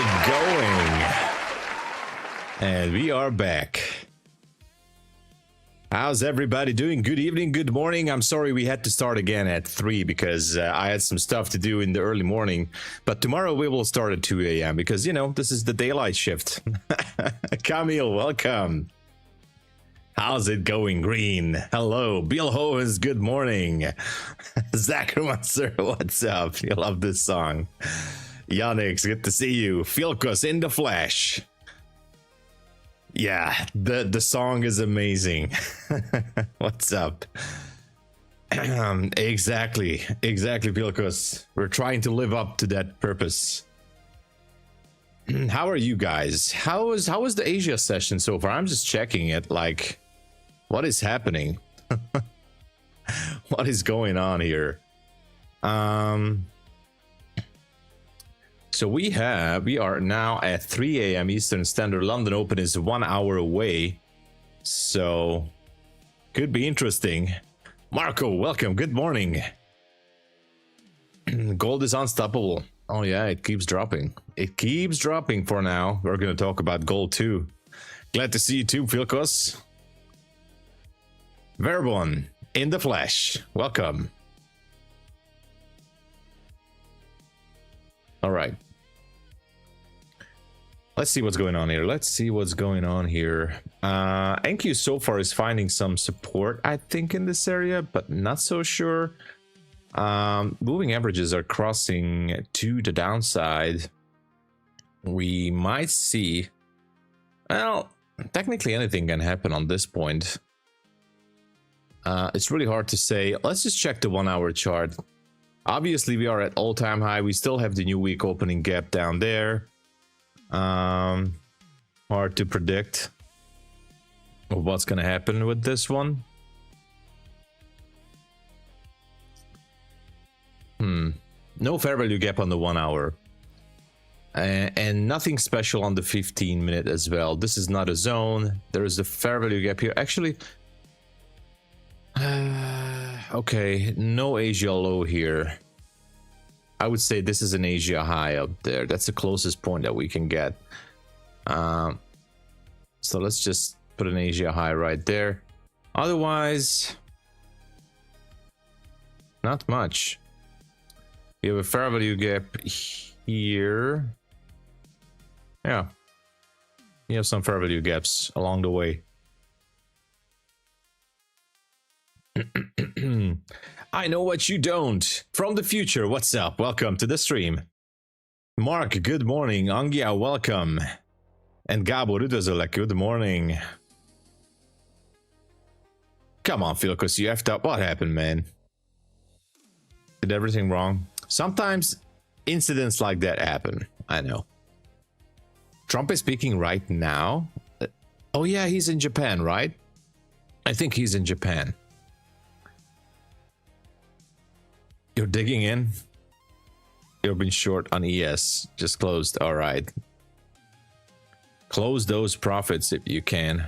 it going? And we are back. How's everybody doing? Good evening, good morning. I'm sorry we had to start again at 3 because I had some stuff to do in the early morning. But tomorrow we will start at 2 a.m. because, you know, this is the daylight shift. Camille, welcome. How's it going, Green? Hello. Bill Hoens, good morning. Zach Monster, what's up? You love this song. Yannick, good to see you. Filkos in the flesh. Yeah, the song is amazing. What's up? Exactly, Filkos. We're trying to live up to that purpose. How are you guys? How was the Asia session so far? I'm just checking it. Like, what is happening? What is going on here? So we are now at 3 a.m. Eastern Standard. London Open is 1 hour away, so could be interesting. Marco, welcome. Good morning. Gold is unstoppable. Oh yeah, it keeps dropping. It keeps dropping for now. We're going to talk about gold too. Glad to see you too, Filkos. Verbon in the flesh. Welcome. All right. Let's see what's going on here. NQ so far is finding some support, I think, in this area, but not so sure. Moving averages are crossing to the downside. We might see, well, technically anything can happen on this point. It's really hard to say. Let's just check the 1 hour chart. Obviously, we are at all-time high. We still have the new week opening gap down there. Hard to predict what's going to happen with this one. No fair value gap on the 1 hour. And nothing special on the 15-minute as well. This is not a zone. There is a fair value gap here. Actually, okay, no Asia low here. I would say this is an Asia high up there. That's the closest point that we can get. So let's just put an Asia high right there. Otherwise, not much. We have a fair value gap here. Yeah, we have some fair value gaps along the way. I know what you don't. From the future, what's up? Welcome to the stream. Mark, good morning. Angia, welcome. And Gabo Rudazolek, good morning. Come on, Filkos, you effed up. What happened, man? Did everything wrong? Sometimes incidents like that happen. I know. Trump is speaking right now. Oh yeah, he's in Japan, right? I think he's in Japan. You're digging in? You've been short on ES. Just closed. All right. Close those profits if you can.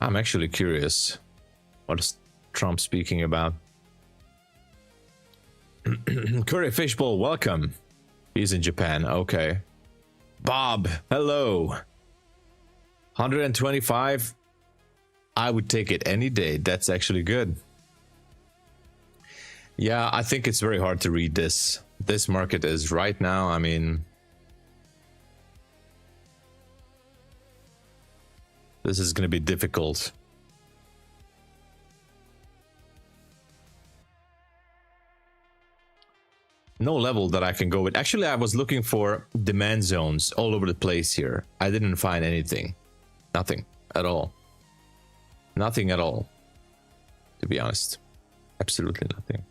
I'm actually curious. What is Trump speaking about? Curry Fishbowl, welcome. He's in Japan. Okay. Bob, hello. 125. I would take it any day. That's actually good. Yeah, I think it's very hard to read this. This market is right now, I mean, this is going to be difficult. No level that I can go with. Actually, I was looking for demand zones all over the place here. I didn't find anything. Nothing at all. Nothing at all, to be honest. Absolutely nothing.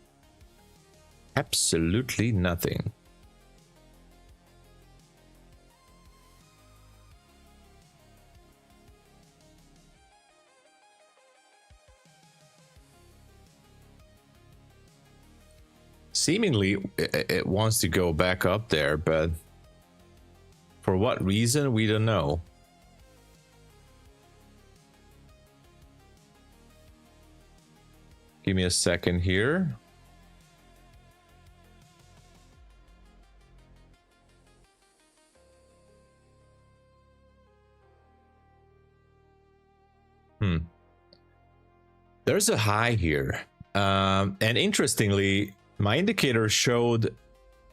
Absolutely nothing. Seemingly, it wants to go back up there, but for what reason, we don't know. Give me a second here. There's a high here. And interestingly, my indicator showed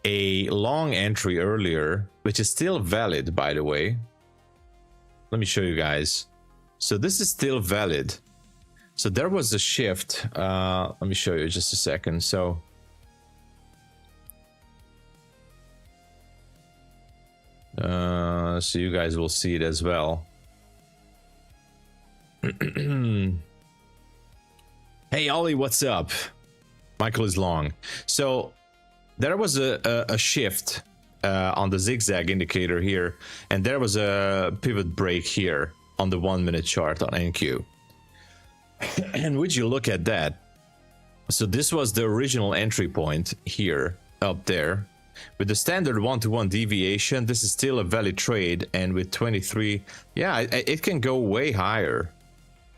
a long entry earlier, which is still valid, by the way. Let me show you guys. So this is still valid. So there was a shift. Let me show you just a second. So you guys will see it as well. Hey Ollie, what's up? Michael is long. So there was a shift on the zigzag indicator here, and there was a pivot break here on the 1 minute chart on NQ. And would you look at that? So this was the original entry point here, up there. With the standard 1-to-1 deviation, this is still a valid trade, and with 23, yeah, it can go way higher.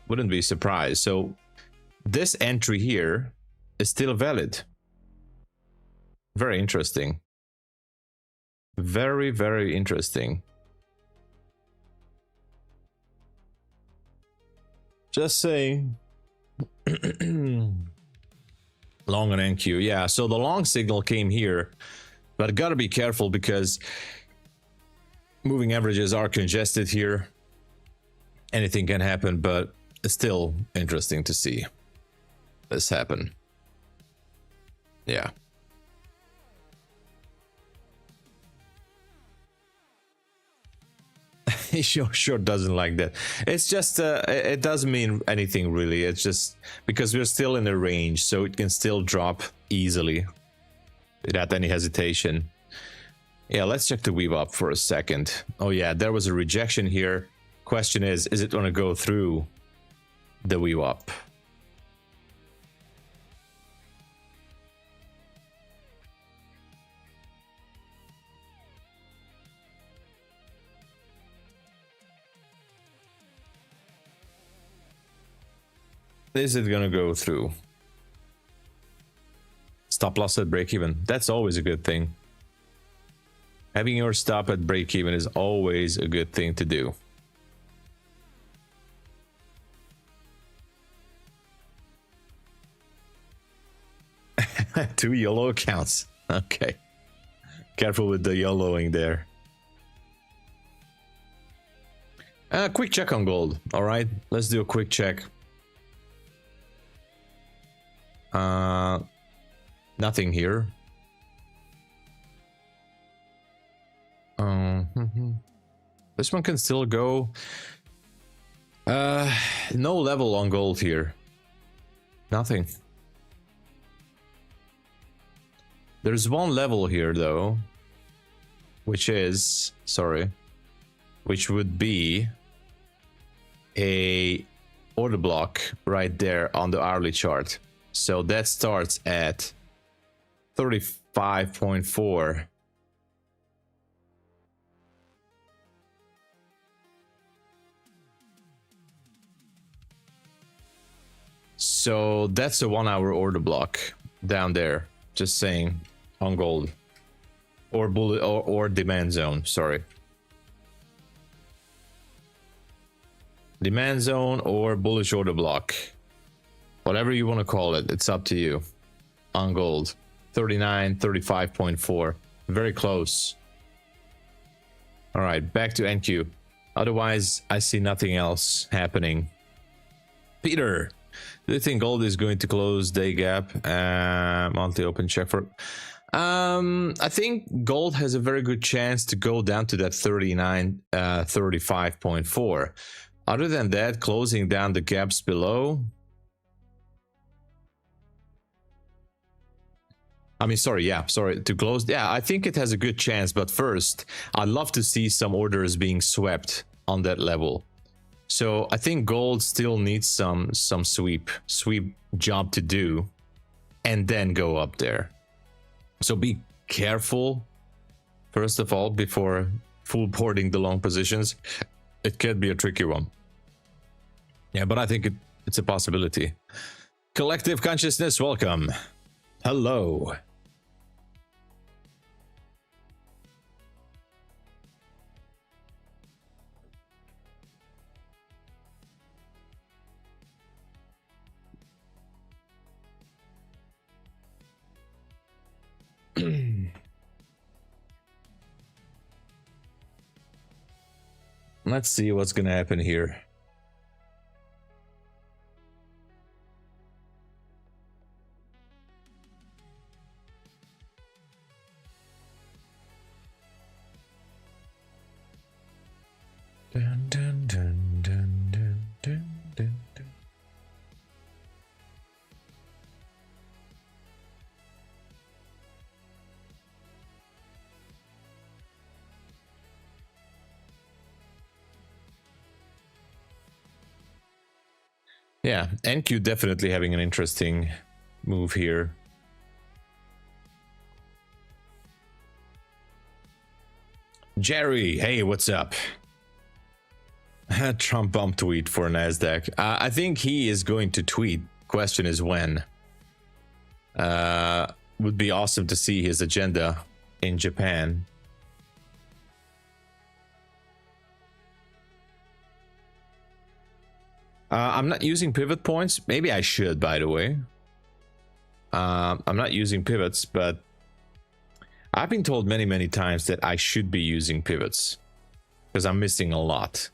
Wouldn't be surprised. So this entry here is still valid. Very interesting. Very, very interesting. Just saying. Long on NQ. Yeah, so the long signal came here, but gotta be careful because moving averages are congested here. Anything can happen, but it's still interesting to see this happen. Yeah. He sure doesn't like that. It's just it doesn't mean anything really. It's just because we're still in the range, so it can still drop easily without any hesitation. Yeah, let's check the weave up for a second. Oh yeah, there was a rejection here. Question is it going to go through the weave up? Is it gonna go through? Stop loss at break even. That's always a good thing. Having your stop at break even is always a good thing to do. Two YOLO accounts. Okay. Careful with the YOLOing there. Quick check on gold. All right, let's do a quick check. Nothing here. This one can still go. No level on gold here. Nothing. There's one level here though, which is, which would be a order block right there on the hourly chart. So that starts at 35.4. So that's a 1 hour order block down there. Just saying, on gold or bullet or demand zone. Sorry, demand zone or bullish order block. Whatever you want to call it, it's up to you. On gold, 35.4, very close. All right, back to NQ. Otherwise, I see nothing else happening. Peter, do you think gold is going to close day gap? Monthly open check for. I think gold has a very good chance to go down to that 35.4. Other than that, closing down the gaps below. I mean, sorry, to close. Yeah, I think it has a good chance, but first, I'd love to see some orders being swept on that level. So I think gold still needs some sweep job to do, and then go up there. So be careful, first of all, before full boarding the long positions. It could be a tricky one. Yeah, but I think it's a possibility. Collective consciousness, welcome. Hello. Let's see what's gonna happen here. Dun, dun, dun, dun, dun, dun, dun, dun. Yeah, NQ definitely having an interesting move here. Jerry, hey, what's up? Trump bump tweet for NASDAQ. I think he is going to tweet. Question is when. Would be awesome to see his agenda in Japan. I'm not using pivot points. Maybe I should, by the way. I'm not using pivots, but I've been told many times that I should be using pivots because I'm missing a lot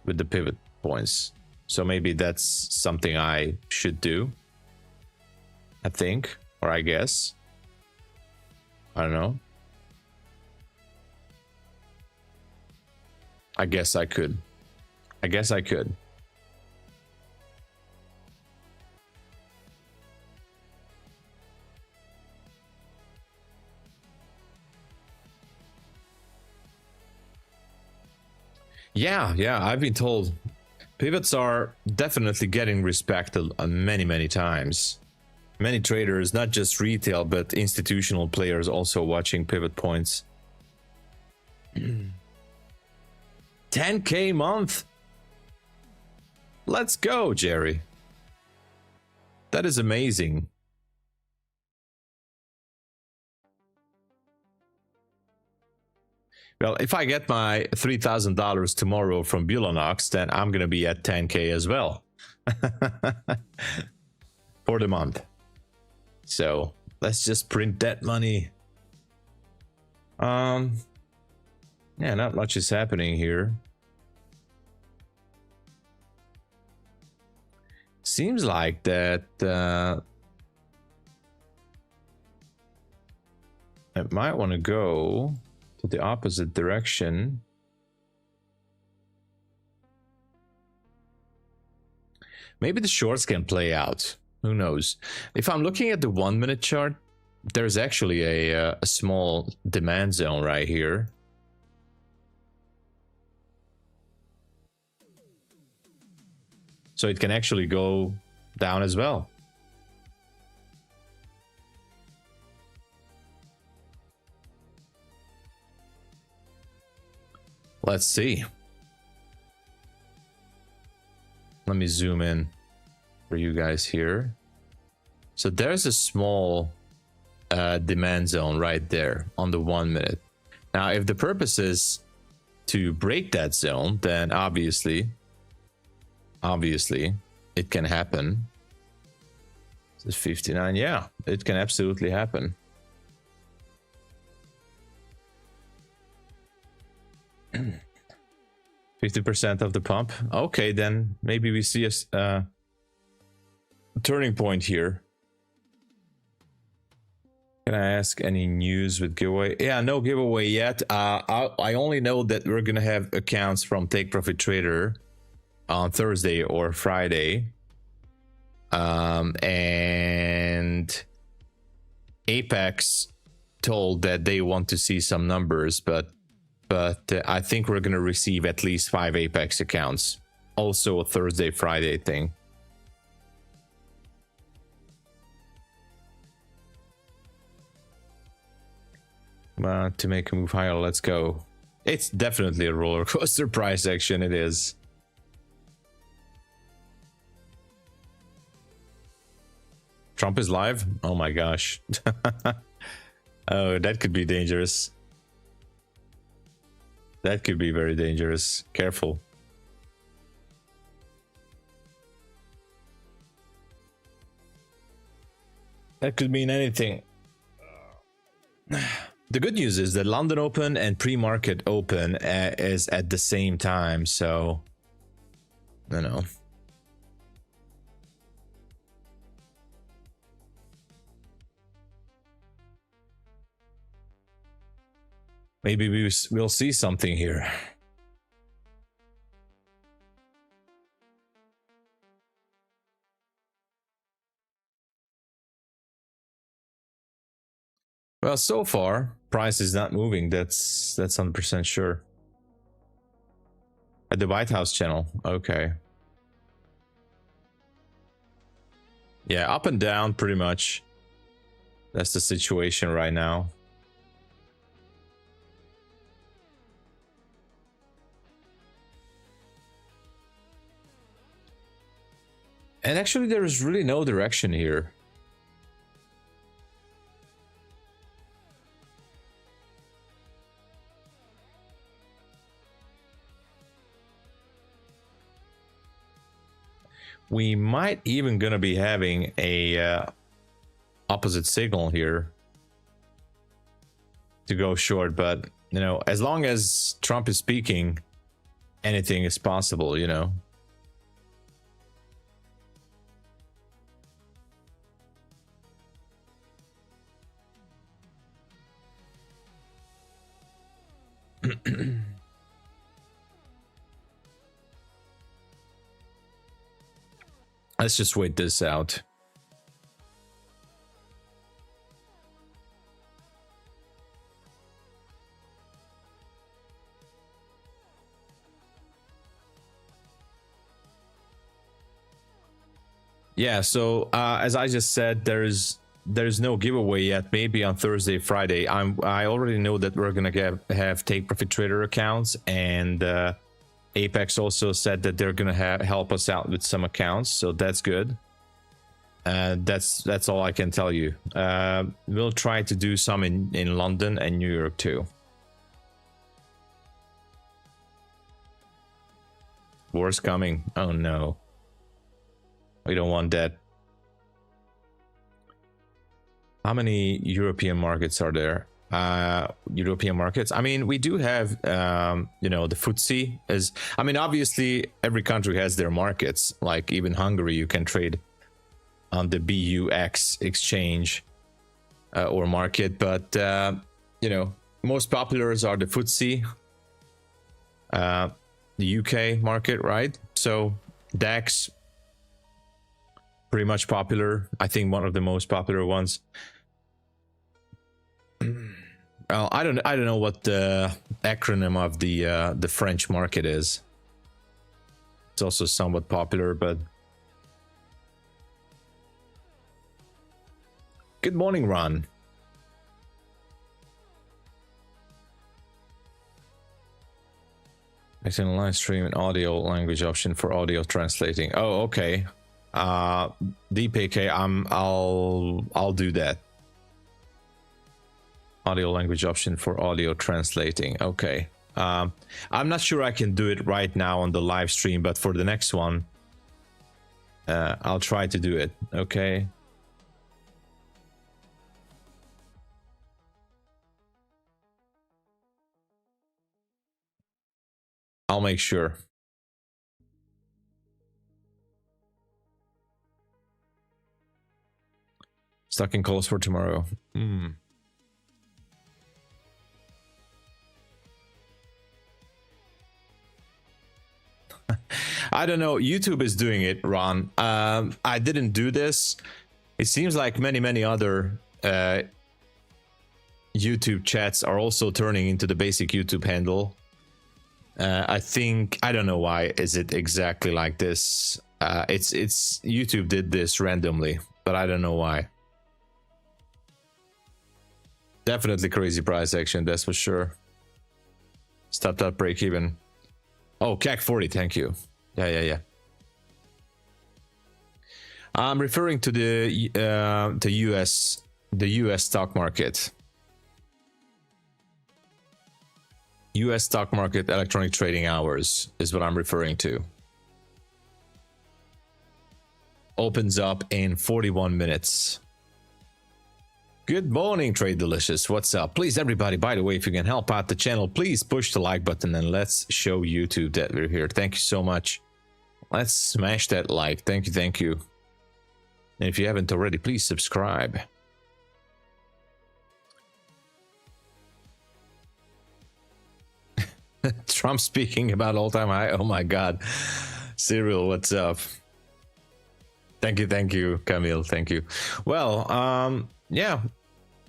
with the pivot points. So maybe that's something I should do. I think, or I guess. I don't know. I guess I could. I guess I could. Yeah, I've been told pivots are definitely getting respected many times. Many traders, not just retail, but institutional players also watching pivot points. 10K month. Let's go, Jerry. That is amazing. Well, if I get my $3,000 tomorrow from Bulenox, then I'm going to be at 10K as well. For the month. So let's just print that money. Yeah, not much is happening here. Seems like that I might want to go to the opposite direction. Maybe the shorts can play out. Who knows? If I'm looking at the 1 minute chart, there's actually a small demand zone right here. So it can actually go down as well. Let's see. Let me zoom in for you guys here. So there's a small demand zone right there on the 1 minute. Now, if the purpose is to break that zone, then obviously it can happen. This is 59. Yeah, it can absolutely happen. %50 of the pump. Okay, then maybe we see a turning point here. Can I ask any news with giveaway? Yeah, no giveaway yet. I only know that we're gonna have accounts from Take Profit Trader on Thursday or Friday, and Apex told that they want to see some numbers, but I think we're gonna receive at least 5 Apex accounts. Also a Thursday, Friday thing. To make a move higher, let's go. It's definitely a roller coaster price action. It is. Trump is live. Oh my gosh. Oh, that could be dangerous. That could be very dangerous. Careful. That could mean anything. The good news is that London Open and pre-market open is at the same time, so you know. Maybe we'll see something here. Well, so far, price is not moving. That's 100% sure. At the White House channel, okay. Yeah, up and down pretty much. That's the situation right now. And actually, there is really no direction here. We might even gonna be having a opposite signal here to go short, but you know, as long as Trump is speaking, anything is possible, you know. Let's just wait this out. Yeah, so as I just said, there's no giveaway yet. Maybe on Thursday, Friday. I already know that we're gonna have take profit trader accounts, and Apex also said that they're gonna help us out with some accounts, so that's good. That's all I can tell you. We'll try to do some in London and New York too. War's coming. Oh no. We don't want that. How many European markets are there? European markets. I mean, we do have, you know, the FTSE is. I mean, obviously, every country has their markets. Like even Hungary, you can trade on the BUX exchange or market. But you know, most populars are the FTSE, the UK market, right? So DAX. Pretty much popular. I think one of the most popular ones. Well, I don't know what the acronym of the French market is. It's also somewhat popular, but good morning, Ron. Acting live stream and audio language option for audio translating. Oh, okay. DPK, I'll do that. Audio language option for audio translating. Okay. I'm not sure I can do it right now on the live stream, but for the next one, I'll try to do it. Okay. I'll make sure. Stuck in calls for tomorrow. I don't know. YouTube is doing it, Ron. I didn't do this. It seems like many other YouTube chats are also turning into the basic YouTube handle. I think, I don't know why is it exactly like this. It's YouTube did this randomly, but I don't know why. Definitely crazy price action, that's for sure. Stop that break even. Oh, CAC 40, thank you. Yeah. I'm referring to the US stock market. US stock market electronic trading hours is what I'm referring to. Opens up in 41 minutes. Good morning, Trade Delicious. What's up? Please, everybody, by the way, if you can help out the channel, please push the like button and let's show YouTube that we're here. Thank you so much. Let's smash that like. Thank you, thank you. And if you haven't already, please subscribe. Trump speaking about all-time high. Oh my God. Cyril, what's up? Thank you, Camille. Thank you. Well, yeah,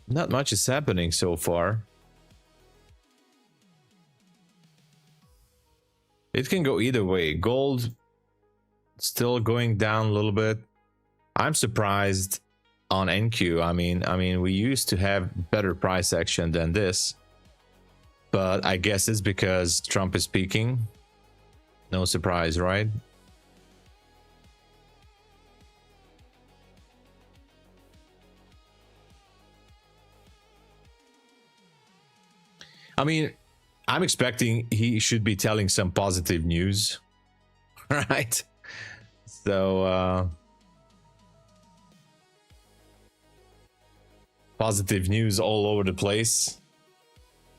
not much is happening so far. It can go either way. Gold still going down a little bit. I'm surprised on NQ. I mean, we used to have better price action than this, but I guess it's because Trump is speaking. No surprise, right? I mean, I'm expecting he should be telling some positive news, right? So, positive news all over the place.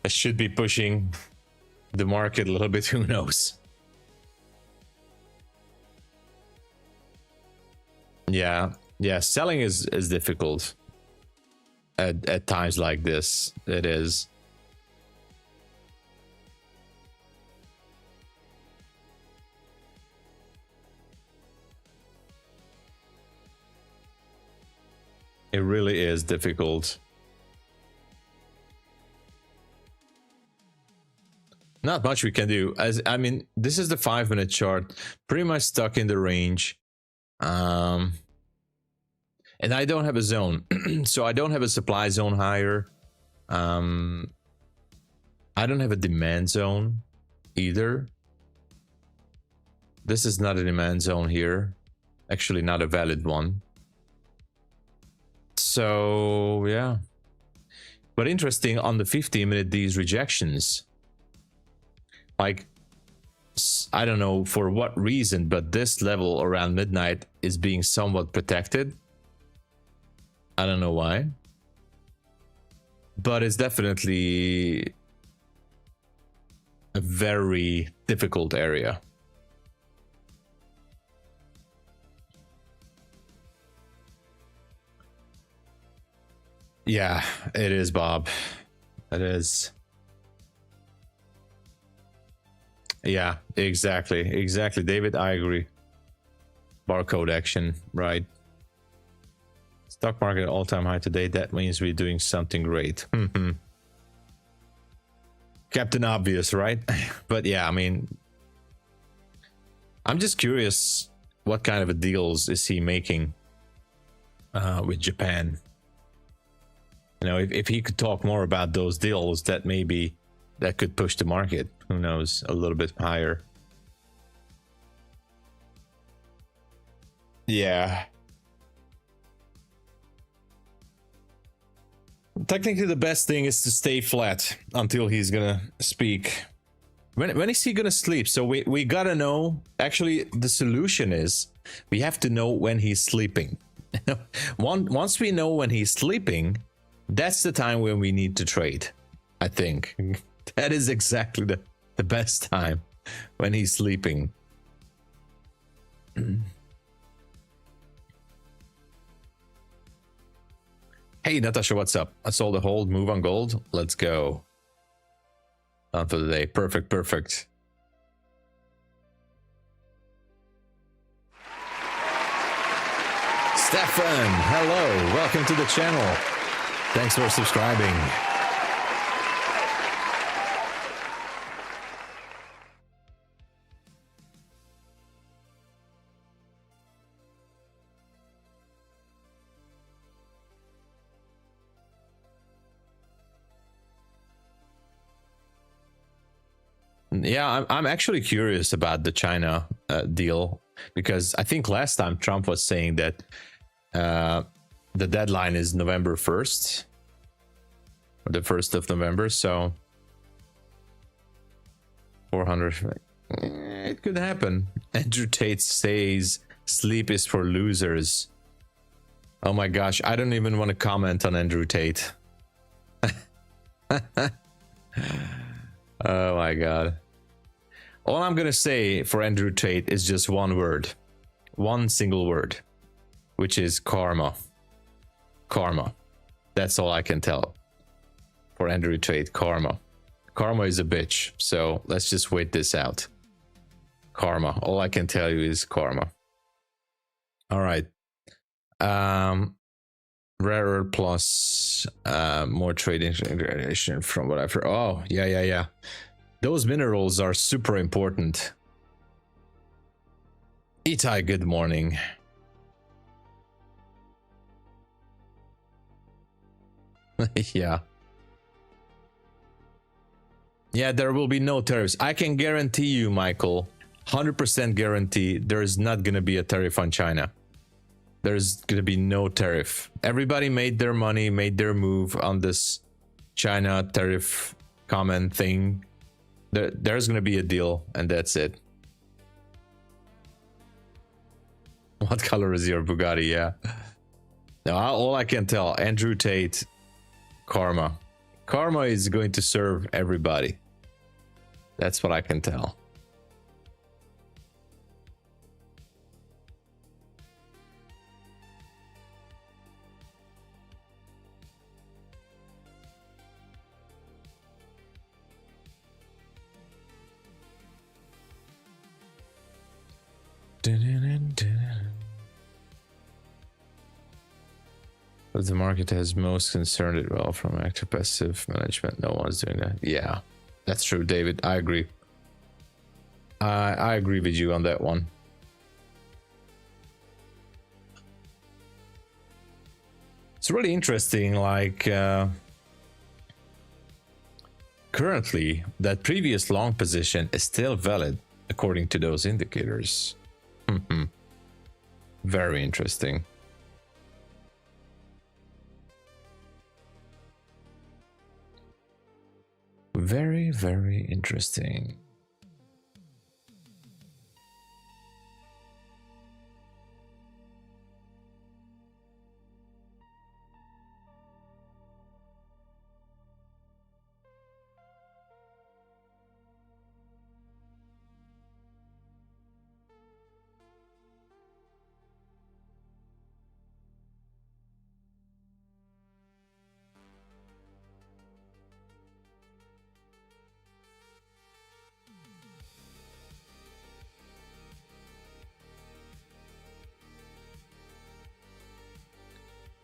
I should be pushing the market a little bit, who knows? Yeah, selling is difficult at times like this. It is. It really is difficult. Not much we can do. I mean, this is the 5-minute chart, pretty much stuck in the range. And I don't have a zone, so I don't have a supply zone higher. I don't have a demand zone either. This is not a demand zone here. Actually, not a valid one. So yeah, but interesting on the 15-minute, these rejections, like, I don't know for what reason, but this level around midnight is being somewhat protected. I don't know why, but it's definitely a very difficult area. Yeah, it is, Bob. It is. Yeah, exactly, David. I agree. Barcode action, right? Stock market all-time high today. That means we're doing something great. Captain Obvious, right? But yeah, I mean, I'm just curious what kind of a deals is he making with Japan. You know, if he could talk more about those deals, that maybe that could push the market, who knows, a little bit higher. Yeah. Technically, the best thing is to stay flat until he's gonna speak. When is he gonna sleep? So we gotta know. Actually, the solution is we have to know when he's sleeping. Once we know when he's sleeping, that's the time when we need to trade. I think that is exactly the best time, when he's sleeping. Hey Natasha, what's up? I sold a hold, move on gold. Let's go. Done for the day. Perfect. Stefan, hello, welcome to the channel. Thanks for subscribing. Yeah, I'm actually curious about the China deal, because I think last time Trump was saying that the deadline is November 1st, or the 1st of November, so 400, it could happen. Andrew Tate says sleep is for losers. Oh my gosh, I don't even want to comment on Andrew Tate. Oh my god. All I'm gonna say for Andrew Tate is just one word. One single word. Which is karma. Karma. That's all I can tell. For Andrew Tate, karma. Karma is a bitch. So let's just wait this out. Karma. All I can tell you is karma. All right. Rarer plus more trading integration from what I've heard. Oh, yeah. Those minerals are super important. Itai, good morning. Yeah. Yeah, there will be no tariffs. I can guarantee you, Michael, 100% guarantee there is not going to be a tariff on China. There's gonna be no tariff. Everybody made their money, made their move on this China tariff comment thing. There's gonna be a deal, and that's it. What color is your Bugatti? Yeah. No, all I can tell, Andrew Tate, karma. Karma is going to serve everybody. That's what I can tell. But the market has most concerned it well from active passive management. No one's doing that. Yeah, that's true, David. I agree. I agree with you on that one. It's really interesting, like currently that previous long position is still valid according to those indicators. Very interesting. Very, very interesting.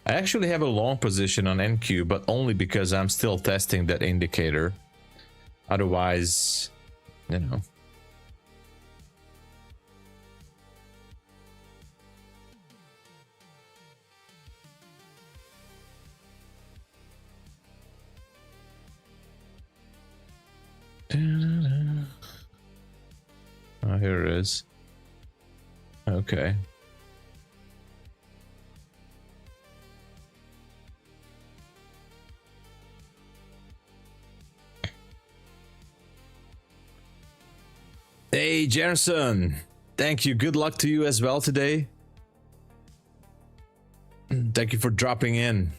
I actually have a long position on NQ, but only because I'm still testing that indicator. Otherwise, you know. Oh, here it is. Okay. Hey, Jerson. Thank you. Good luck to you as well today. Thank you for dropping in.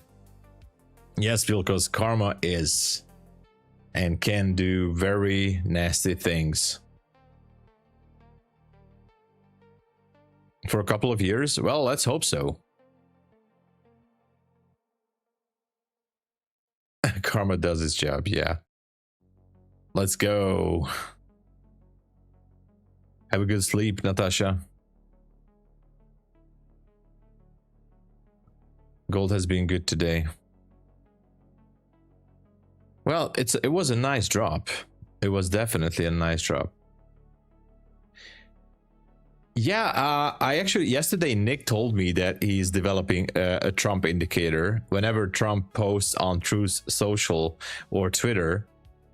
Yes, because karma is and can do very nasty things. For a couple of years? Well, let's hope so. Karma does its job, yeah. Let's go. Have a good sleep, Natasha. Gold has been good today. Well, it was a nice drop. It was definitely a nice drop. Yeah, I actually, yesterday Nick told me that he's developing a Trump indicator. Whenever Trump posts on Truth Social or Twitter,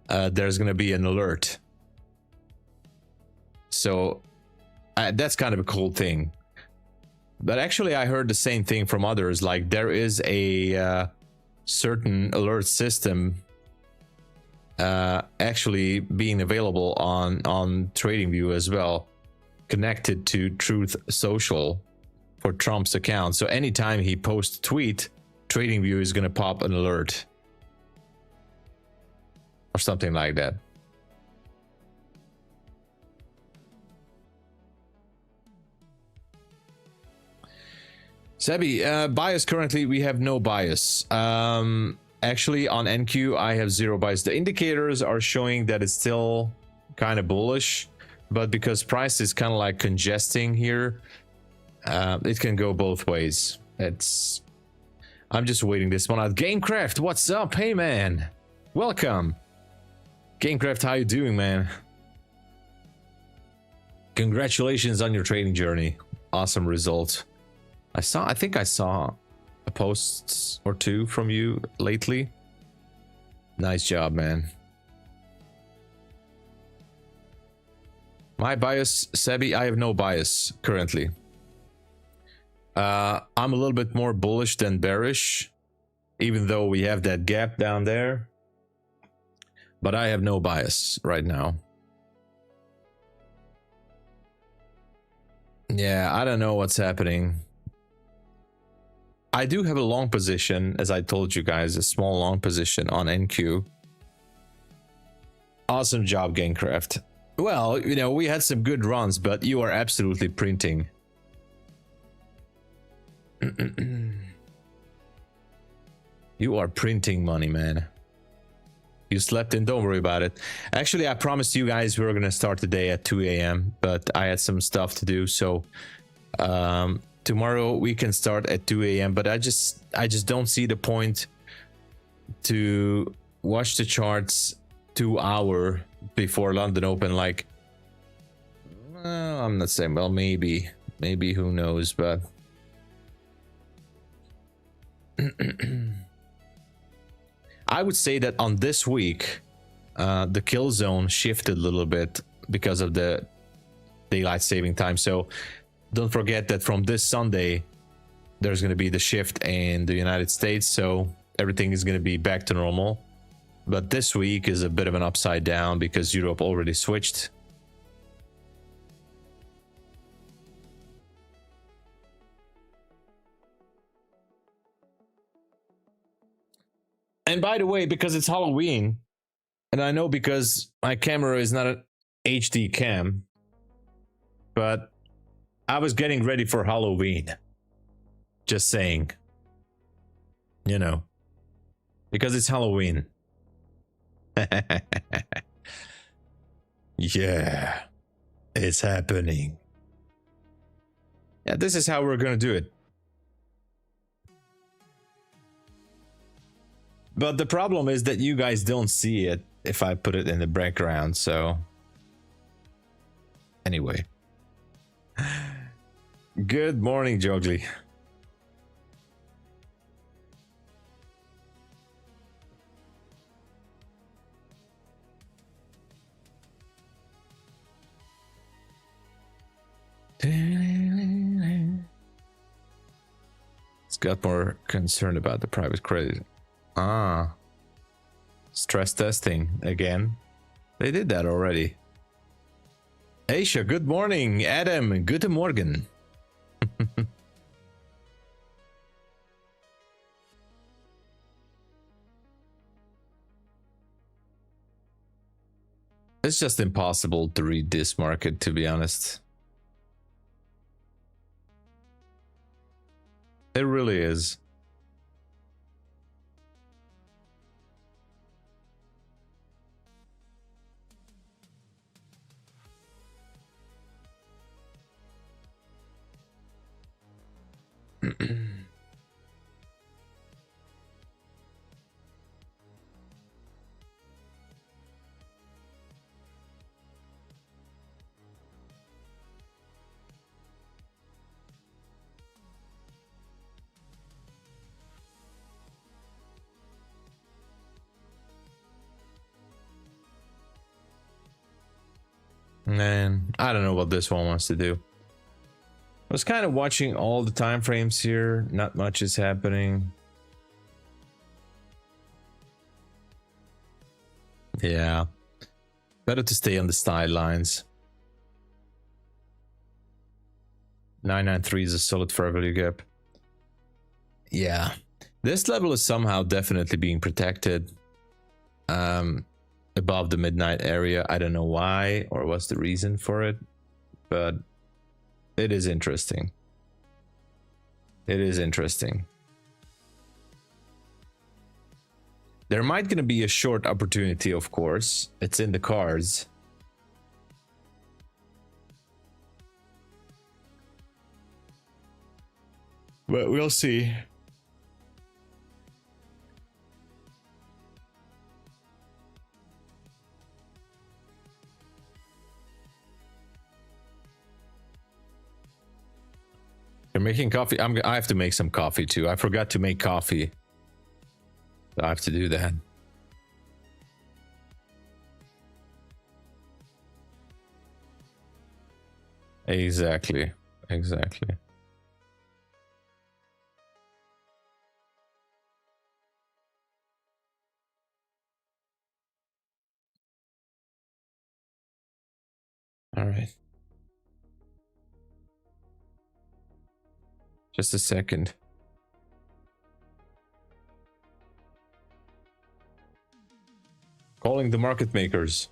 there's going to be an alert. So that's kind of a cool thing. But actually I heard the same thing from others, like there is a certain alert system actually being available on TradingView as well, connected to Truth Social for Trump's account. So anytime he posts a tweet, TradingView is going to pop an alert or something like that. Sebi, bias currently, we have no bias. Actually, on NQ, I have zero bias. The indicators are showing that it's still kind of bullish, but because price is kind of like congesting here, it can go both ways. I'm just waiting this one out. Gamecraft, what's up? Hey, man. Welcome. Gamecraft, how you doing, man? Congratulations on your trading journey. Awesome result. I think I saw a post or two from you lately. Nice job, man. My bias, Sebi, I have no bias currently. I'm a little bit more bullish than bearish, even though we have that gap down there. But I have no bias right now. Yeah, I don't know what's happening. I do have a long position, as I told you guys, a small long position on NQ. Awesome job, Gamecraft. Well, you know, we had some good runs, but you are absolutely printing. You are printing money, man. You slept in, don't worry about it. Actually, I promised you guys we were going to start the day at 2 a.m., but I had some stuff to do, so tomorrow we can start at 2 a.m., but I just don't see the point to watch the charts 2 hours before London Open. Like, I'm not saying, well, maybe who knows, but I would say that on this week, the kill zone shifted a little bit because of the daylight saving time. So don't forget that from this Sunday, there's going to be the shift in the United States. So everything is going to be back to normal. But this week is a bit of an upside down because Europe already switched. And by the way, because it's Halloween, and I know because my camera is not an HD cam, but I was getting ready for Halloween. Just saying. You know. Because it's Halloween. Yeah. It's happening. Yeah, this is how we're gonna do it. But the problem is that you guys don't see it if I put it in the background, so... Anyway. Good morning, Jogly. It's got more concerned about the private credit. Ah. Stress testing again. They did that already. Aisha, good morning. Adam, guten Morgen. It's just impossible to read this market, to be honest. It really is. Man, I don't know what this one wants to do. I was kind of watching all the time frames here. Not much is happening. Yeah. Better to stay on the sidelines. 993 is a solid fair value gap. Yeah, this level is somehow definitely being protected above the midnight area. I don't know why or what's the reason for it, but it is interesting. It is interesting. There might gonna be a short opportunity, of course. It's in the cards. But we'll see. You're making coffee? I have to make some coffee too. I forgot to make coffee. I have to do that. Exactly. Exactly. All right. Just a second. Calling the market makers.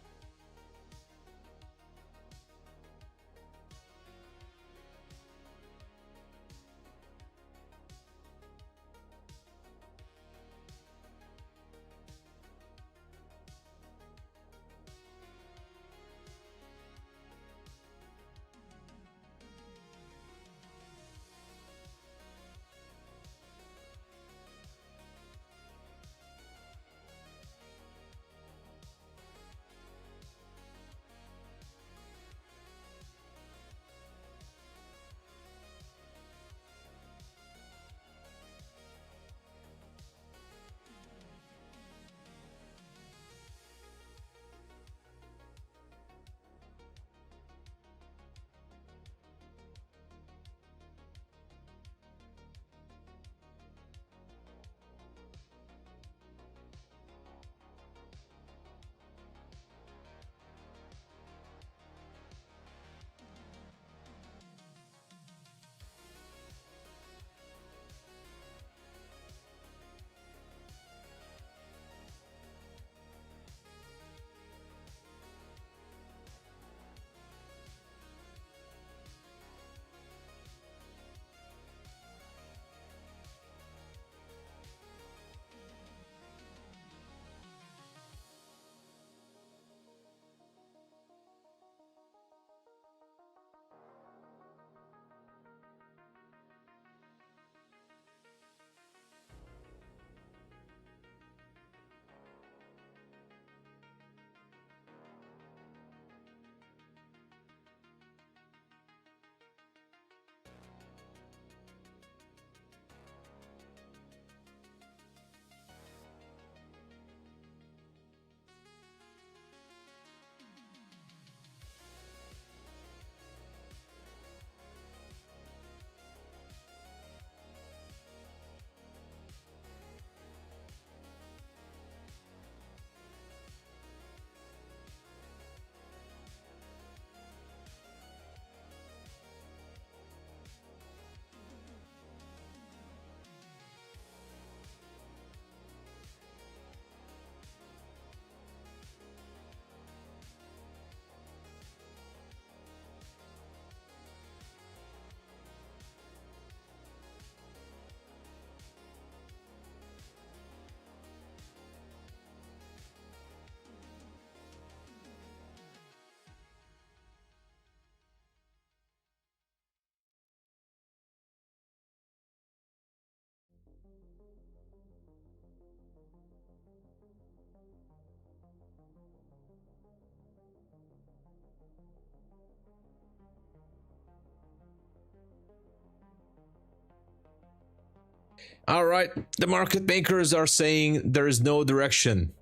All right, the market makers are saying there is no direction.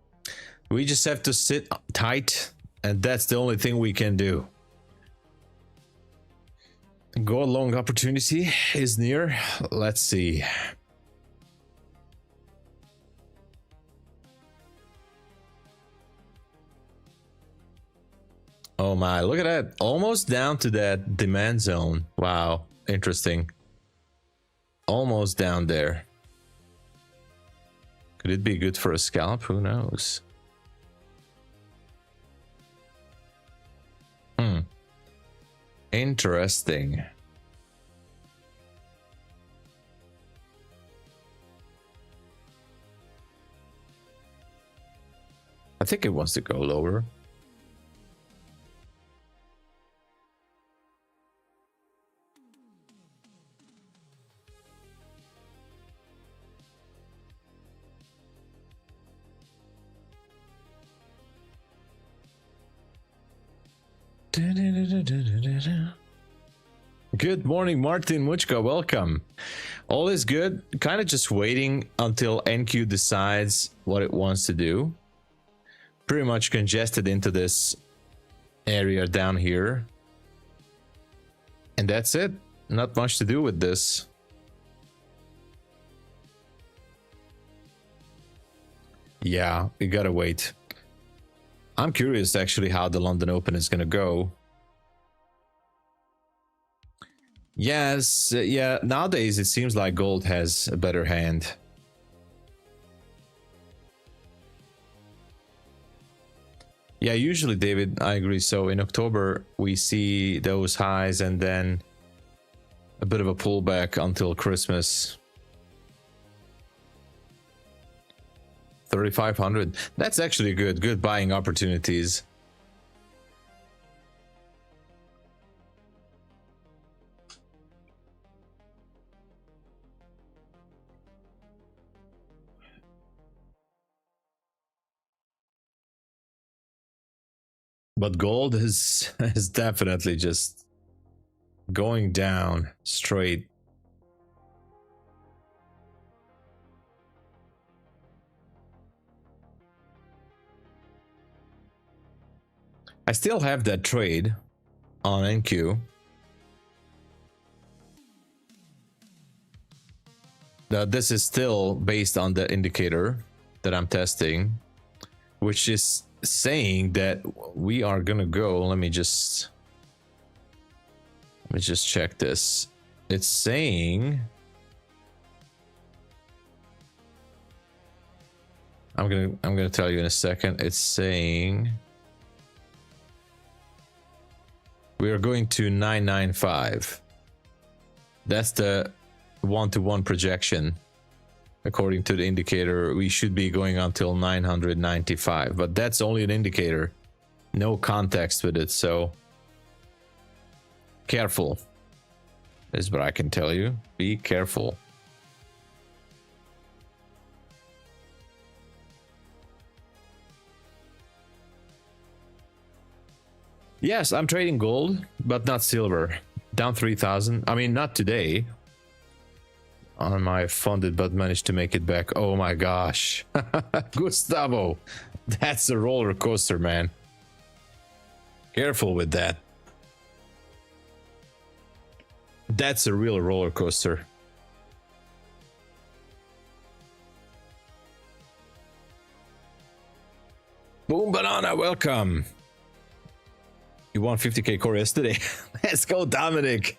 We just have to sit tight, and that's the only thing we can do. Go long opportunity is near. Let's see. Oh my, look at that. Almost down to that demand zone. Wow. interesting. Almost down there. Could it be good for a scalp? Who knows? Interesting. I think it wants to go lower. Good morning, Martin Muchka. Welcome. All is good. Kind of just waiting until NQ decides what it wants to do. Pretty much congested into this area down here. And that's it. Not much to do with this. Yeah, we gotta wait. I'm curious actually how the London Open is gonna go. Yes, yeah, nowadays it seems like gold has a better hand. Yeah, usually, David, I agree. So in October, we see those highs and then a bit of a pullback until Christmas. 3,500. That's actually good buying opportunities. But gold is definitely just going down straight. I still have that trade on NQ. This is still based on the indicator that I'm testing, which is saying that we are gonna go. Let me just check this. It's saying I'm gonna tell you in a second. It's saying we are going to 995. That's the 1-to-1 projection. According to the indicator, we should be going until 995, but that's only an indicator. No context with it, so careful is what I can tell you. Be careful. Yes, I'm trading gold, but not silver. Down 3,000. I mean, not today. On my funded, but managed to make it back. Oh my gosh. Gustavo, that's a roller coaster, man. Careful with that. That's a real roller coaster. Boom Banana, welcome. You won 50k core yesterday. Let's go, Dominic.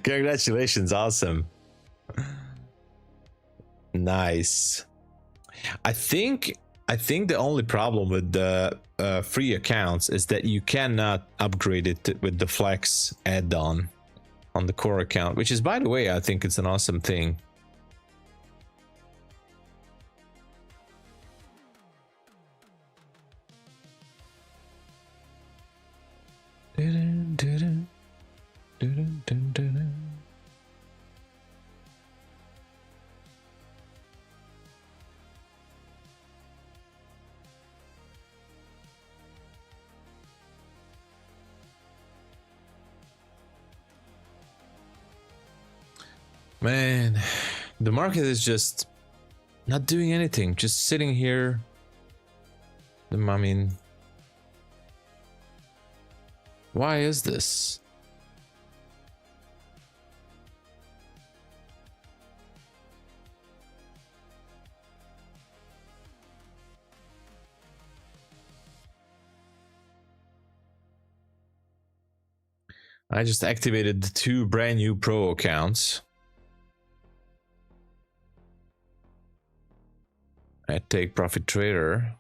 Congratulations, awesome. Nice. I think the only problem with the free accounts is that you cannot upgrade it with the flex add-on on the core account, which is, by the way, I think it's an awesome thing. Man, the market is just not doing anything, just sitting here. I mean, why is this? I just activated the 2 brand new pro accounts. I take profit trader.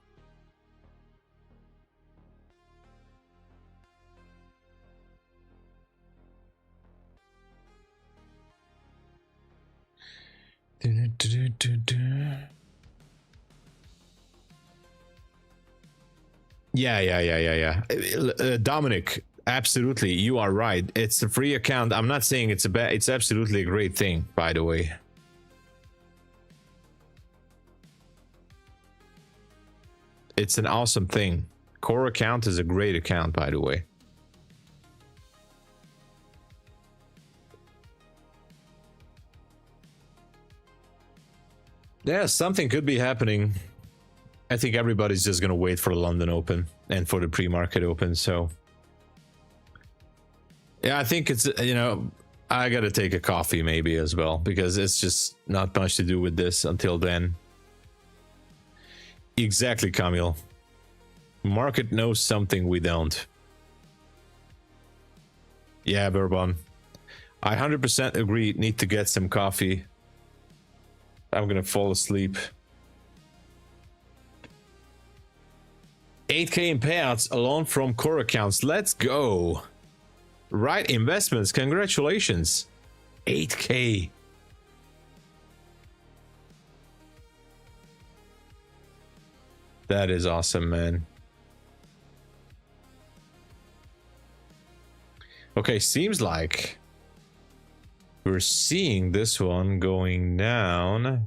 Yeah. Dominic, absolutely, you are right. It's a free account. I'm not saying it's a bad. It's absolutely a great thing, by the way. It's an awesome thing. Core account is a great account, by the way. Yeah, something could be happening. I think everybody's just gonna wait for the London Open and for the pre-market open. So yeah, I think it's, you know, I gotta take a coffee maybe as well, because it's just not much to do with this until then. Exactly, Camille. Market knows something we don't. Yeah, Bourbon. I 100% agree. Need to get some coffee. I'm gonna fall asleep. 8K in payouts alone from core accounts. Let's go. Right investments. Congratulations. 8K. That is awesome, man. Okay, seems like we're seeing this one going down.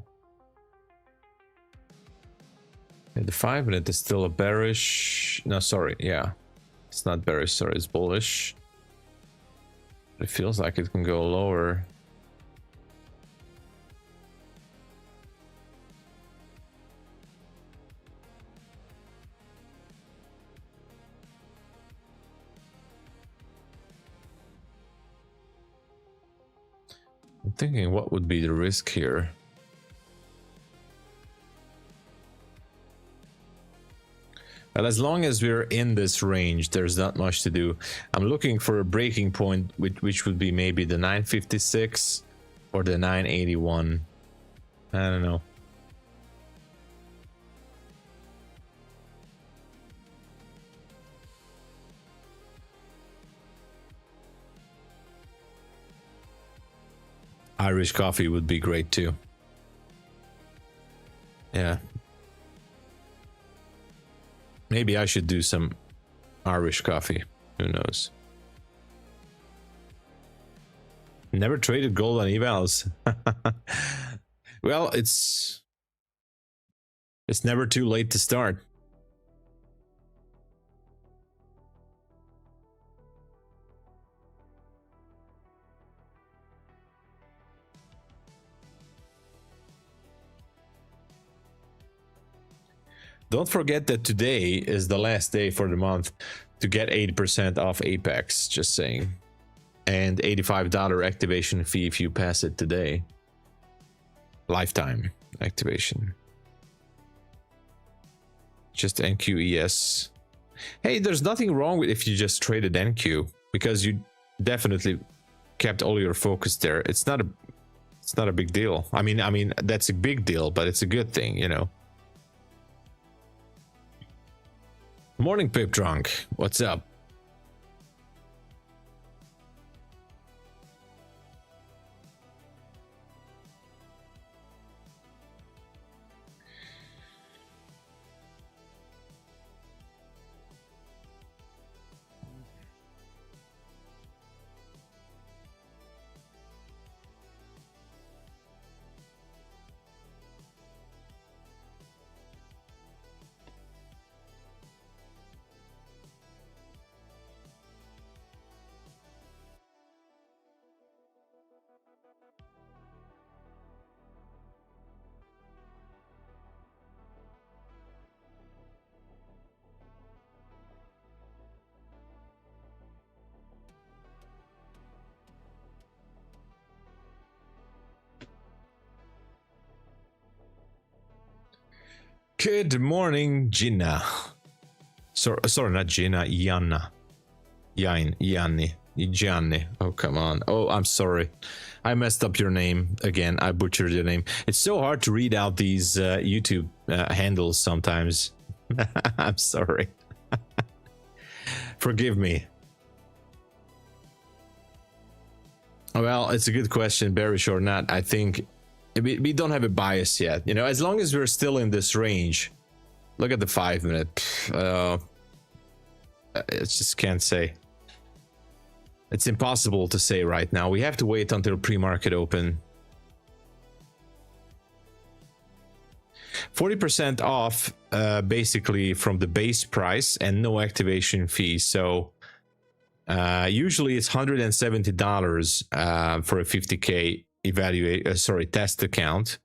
And the 5 minute is still a bearish. No, sorry. Yeah, it's not bearish. Sorry, it's bullish. It feels like it can go lower. I'm thinking, what would be the risk here? Well, as long as we're in this range, there's not much to do. I'm looking for a breaking point, which would be maybe the 956 or the 981. I don't know. Irish coffee would be great too. Yeah. Maybe I should do some Irish coffee. Who knows? Never traded gold on evals. Well, it's never too late to start. Don't forget that today is the last day for the month to get 80% off Apex, just saying. And $85 activation fee if you pass it today. Lifetime activation. Just NQES. Hey, there's nothing wrong with if you just traded NQ, because you definitely kept all your focus there. It's not a big deal. I mean that's a big deal, but it's a good thing, you know. Morning, Pip Drunk. What's up? Good morning, Gina. Sorry, not Gina, Yanna. Yanni. Gianni. Oh, come on. Oh, I'm sorry. I messed up your name again. I butchered your name. It's so hard to read out these YouTube handles sometimes. I'm sorry. Forgive me. Well, it's a good question, bearish or not. I think we don't have a bias yet. You know, as long as we're still in this range. Look at the 5 minute. I just can't say. It's impossible to say right now. We have to wait until pre-market open. 40% off, basically from the base price and no activation fee. So usually it's $170 for a 50K test account,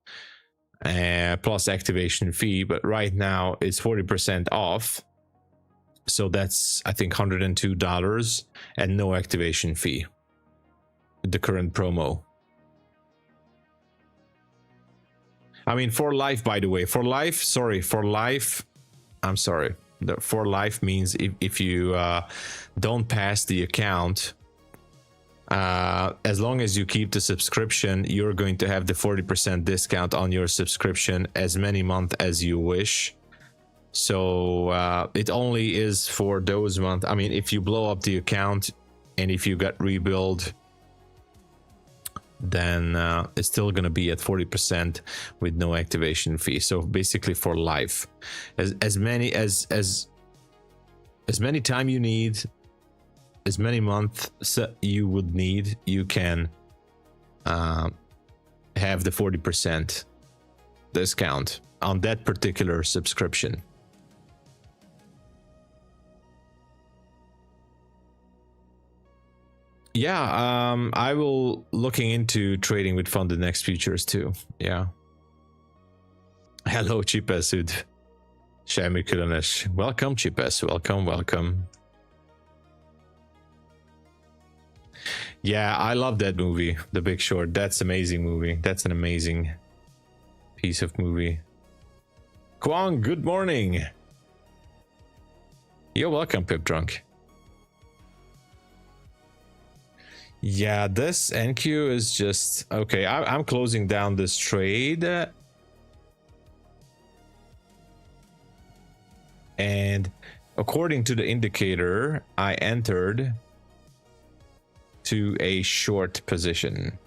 plus activation fee. But right now it's 40% off. So that's, I think, $102 and no activation fee. The current promo. I mean, for life, by the way, for life, I'm sorry. For life means if you don't pass the account, as long as you keep the subscription, you're going to have the 40% discount on your subscription as many months as you wish. So it only is for those months. I mean, if you blow up the account and if you got rebuild, then it's still going to be at 40% with no activation fee. So basically for life, as many time you need, as many months you would need, you can have the 40% discount on that particular subscription. Yeah, I will looking into trading with FundingTicks too. Yeah. Hello, Chipesud. Semmi különös. Welcome, Chipes. Welcome. Yeah, I love that movie, The Big Short. That's an amazing movie. That's an amazing piece of movie. Kwang, good morning. You're welcome, Pip Drunk. Yeah, this NQ is just okay. I'm closing down this trade, and according to the indicator, I entered to a short position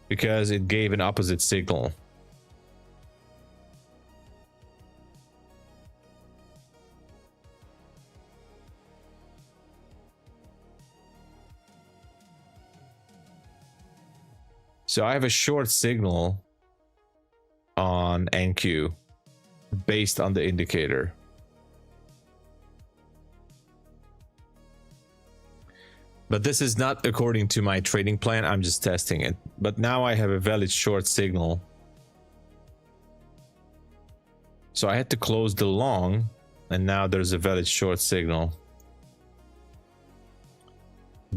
because it gave an opposite signal. So I have a short signal on NQ based on the indicator. But this is not according to my trading plan. I'm just testing it. But now I have a valid short signal. So I had to close the long, and now there's a valid short signal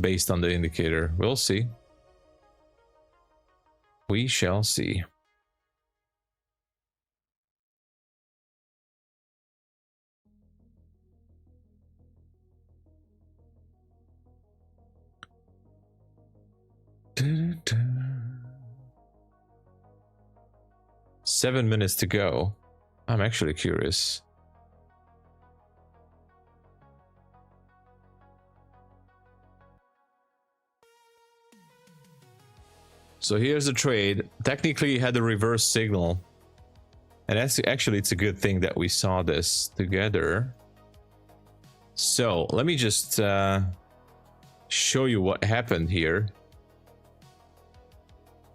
based on the indicator. We'll see. We shall see. Da-da-da. 7 minutes to go. I'm actually curious. So here's the trade. Technically it had a reverse signal, and that's actually, it's a good thing that we saw this together. So let me just show you what happened here.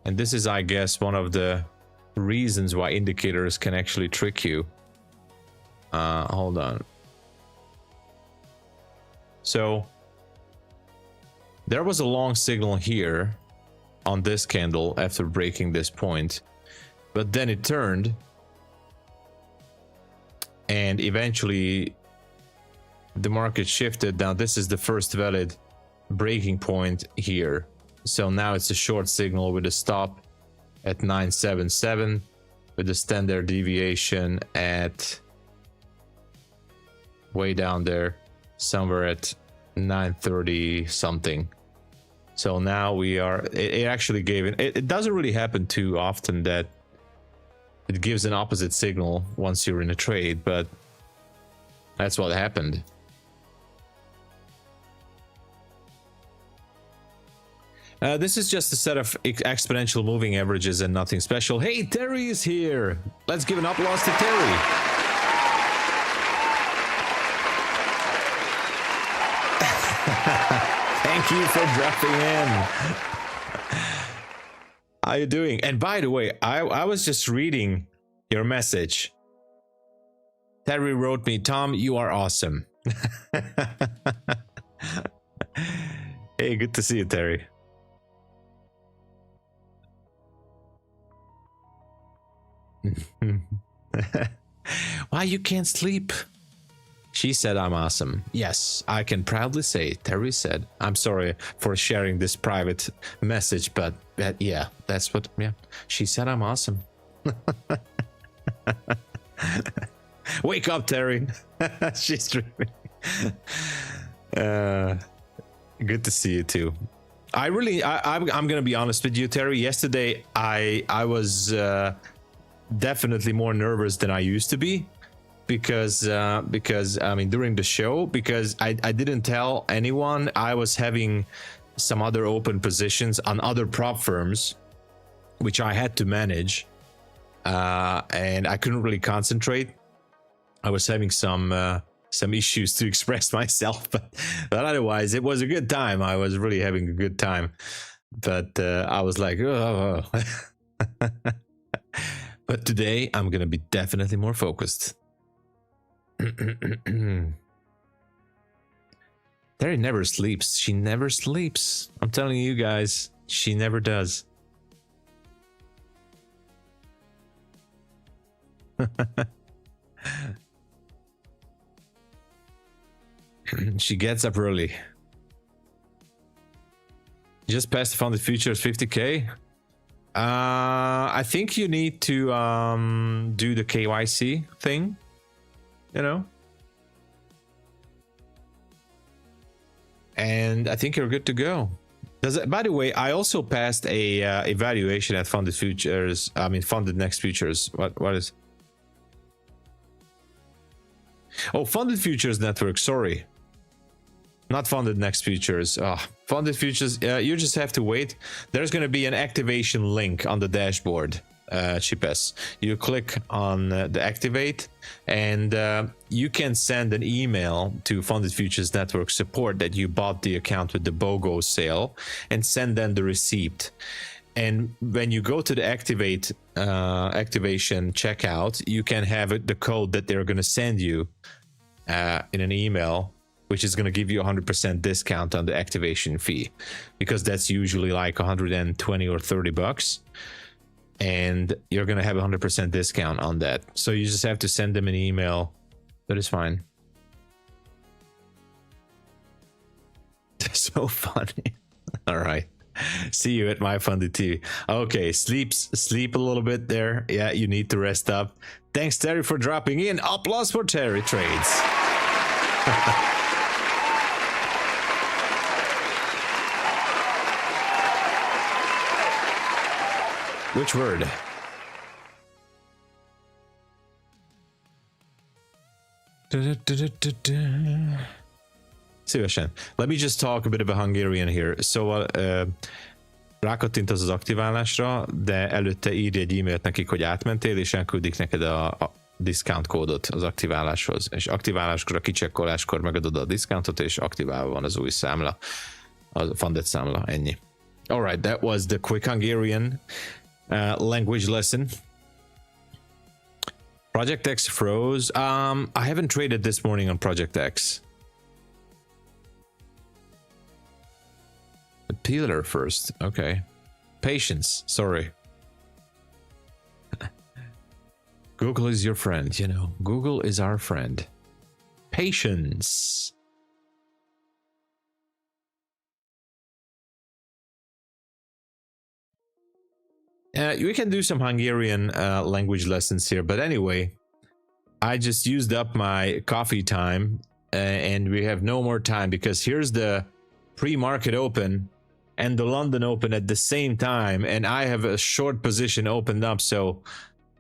And this is, I guess, one of the reasons why indicators can actually trick you. Hold on. So there was a long signal here on this candle after breaking this point, but then it turned and eventually the market shifted. Now this is the first valid breaking point here. So now it's a short signal with a stop at 977 with a standard deviation at way down there, somewhere at 9:30 something. So now we are, it actually gave it, it doesn't really happen too often that it gives an opposite signal once you're in a trade, but that's what happened. This is just a set of exponential moving averages and nothing special. Hey, Terry is here. Let's give an applause to Terry. Thank you for dropping in. How you doing? And by the way, I was just reading your message. Terry wrote me, Tom, you are awesome. Hey, good to see you, Terry. Why you can't sleep? She said I'm awesome. Yes, I can proudly say, Terry said. I'm sorry for sharing this private message, but yeah, that's what, yeah. She said I'm awesome. Wake up, Terry. She's dreaming. Good to see you too. I'm gonna be honest with you, Terry. Yesterday, I was definitely more nervous than I used to be. Because I mean, during the show, because I didn't tell anyone I was having some other open positions on other prop firms, which I had to manage, and I couldn't really concentrate. I was having some issues to express myself, but otherwise it was a good time. I was really having a good time, but I was like, oh. But today I'm gonna be definitely more focused. Terry never sleeps. She never sleeps. I'm telling you guys, she never does. She gets up early. Just passed the funded futures 50k. I think you need to do the KYC thing. You know, and I think you're good to go. By the way, I also passed a evaluation at Funded Futures. I mean, Funded Next Futures. What is? Oh, Funded Futures Network. Sorry, not Funded Next Futures. Funded Futures. You just have to wait. There's going to be an activation link on the dashboard. Chipes, you click on the activate, and you can send an email to Funded Futures Network support that you bought the account with the BOGO sale, and send them the receipt. And when you go to the activation checkout, you can have the code that they're going to send you in an email, which is going to give you 100% discount on the activation fee, because that's usually like 120 or 30 bucks. And you're gonna have 100% discount on that. So you just have to send them an email, but it's fine. So funny. All right, see you at MyFundedTV. Okay, sleep a little bit there. Yeah, you need to rest up. Thanks, Terry, for dropping in. Applause for Terry Trades. Which word? Szívesen. Let me just talk a bit about Hungarian here. Szóval rákattintasz az aktiválásra, de előtte írj egy e-mailt nekik, hogy átmentél, és elküldik neked a discount kódot az aktiváláshoz. És aktiváláskor, a kicsekkoláskor megadod a discountot, és aktiválva van az új számla, a funded számla, ennyi. Alright, that was the quick Hungarian language lesson. Project X froze. I haven't traded this morning on Project X. The peeler first. Okay. Patience. Sorry. Google is your friend, you know. Google is our friend. Patience. We can do some Hungarian language lessons here, but anyway, I just used up my coffee time and we have no more time because here's the pre-market open and the London open at the same time, and I have a short position opened up. So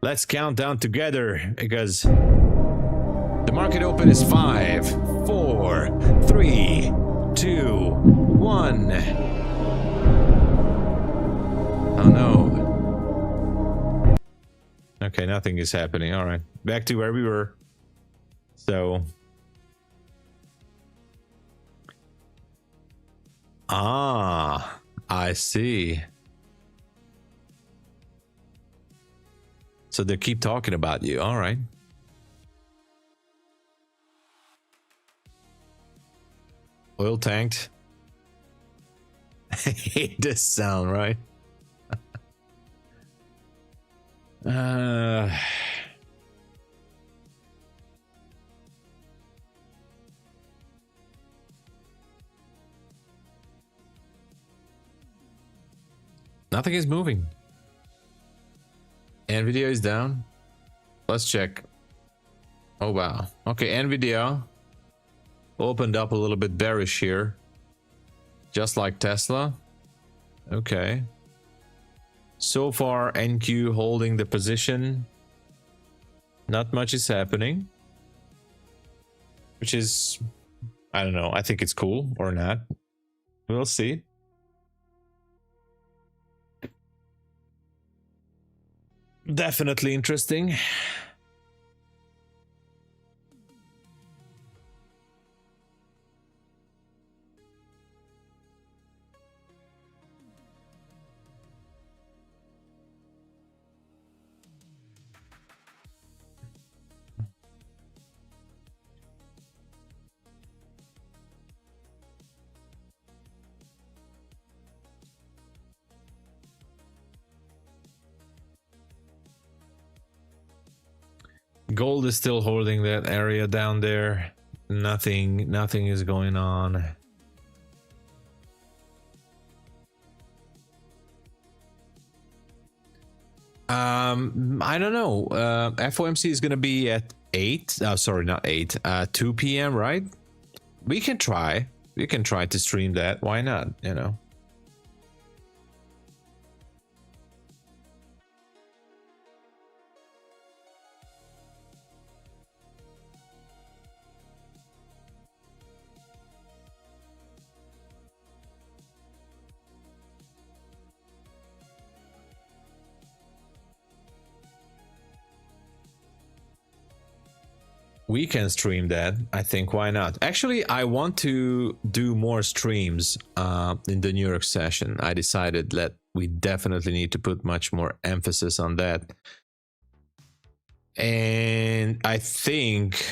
let's count down together because the market open is 5, 4, 3, 2, 1. Oh no. Okay, nothing is happening. All right, back to where we were. So I see. So they keep talking about you. All right. Oil tanked. Hate this sound, right? Nothing is moving. Nvidia is down. Let's check. Oh wow. Okay, Nvidia opened up a little bit bearish here, just like Tesla. Okay. So far, NQ holding the position. Not much is happening, which is, I don't know. I think it's cool or not. We'll see. Definitely interesting. Gold is still holding that area down there. Nothing is going on. I don't know. FOMC is gonna be at 8. Sorry, not 8. 2 p.m. right? We can try. We can try to stream that. Why not? You know. We can stream that. I think, why not? Actually, I want to do more streams in the New York session. I decided that we definitely need to put much more emphasis on that. And I think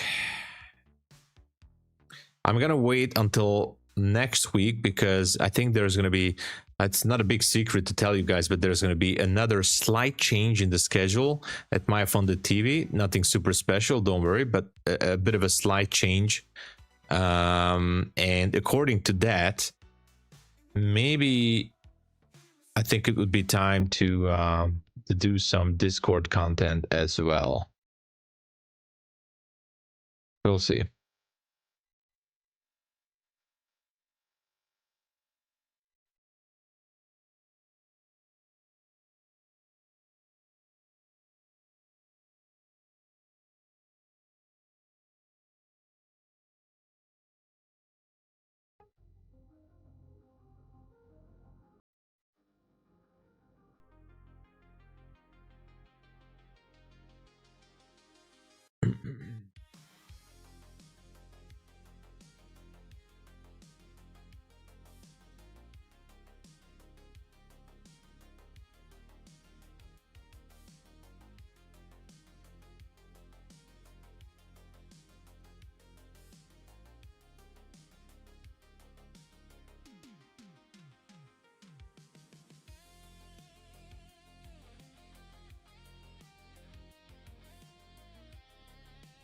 I'm gonna wait until next week because I think there's gonna be, it's not a big secret to tell you guys, but there's going to be another slight change in the schedule at MyFundedTV. Nothing super special, don't worry, but a bit of a slight change. And according to that, maybe I think it would be time to do some Discord content as well. We'll see.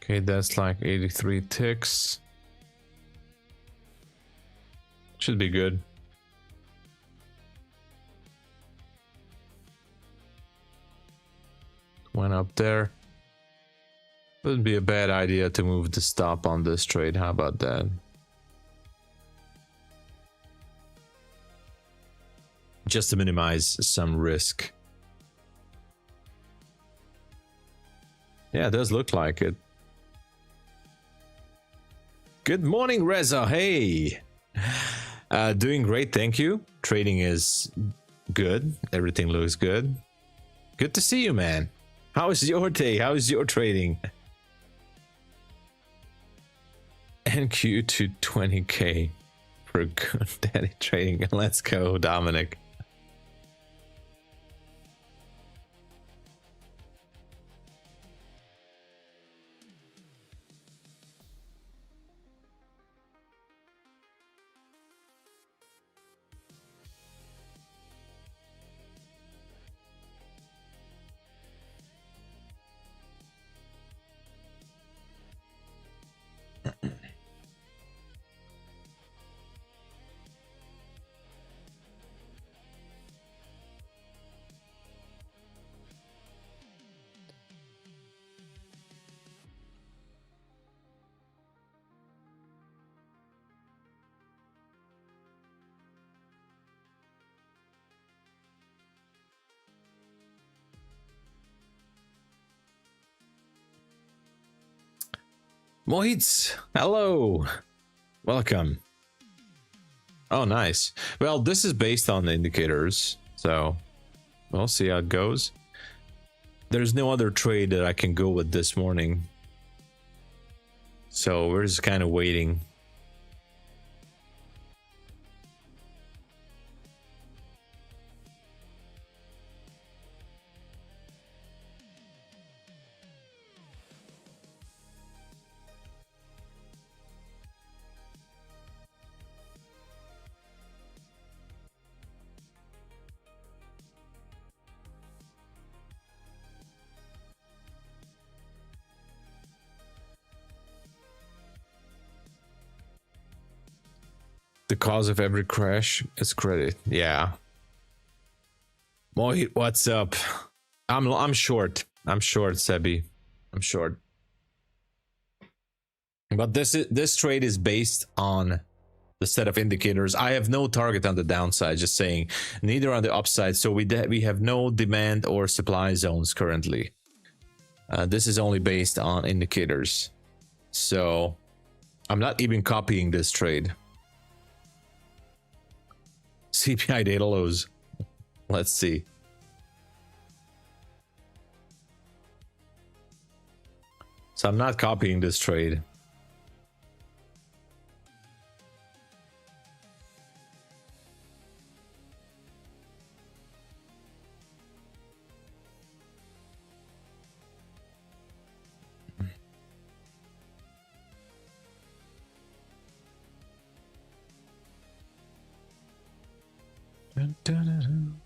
Okay, that's like 83 ticks. Should be good. Went up there. Wouldn't be a bad idea to move the stop on this trade. How about that? Just to minimize some risk. Yeah, it does look like it. Good morning, Reza. Hey. Doing great, thank you. Trading is good. Everything looks good. Good to see you, man. How is your day? How is your trading? NQ to 20k for good daddy trading. Let's go, Dominic. Mohits, hello, welcome. Oh, nice. Well, this is based on the indicators, so we'll see how it goes. There's no other trade that I can go with this morning, so we're just kind of waiting. The cause of every crash is credit. Yeah. Mohit, what's up? I'm short. I'm short, Sebi. I'm short. But this trade is based on the set of indicators. I have no target on the downside, just saying, neither on the upside. So we have no demand or supply zones currently. This is only based on indicators. So I'm not even copying this trade. CPI data lows. Let's see. So I'm not copying this trade. Dun, dun, dun, dun.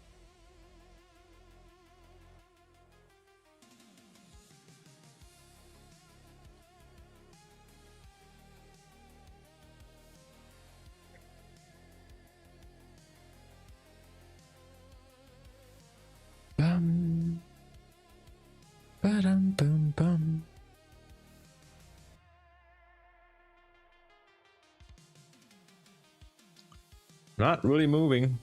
Bum. Ba-dum, bum, bum. Not really moving.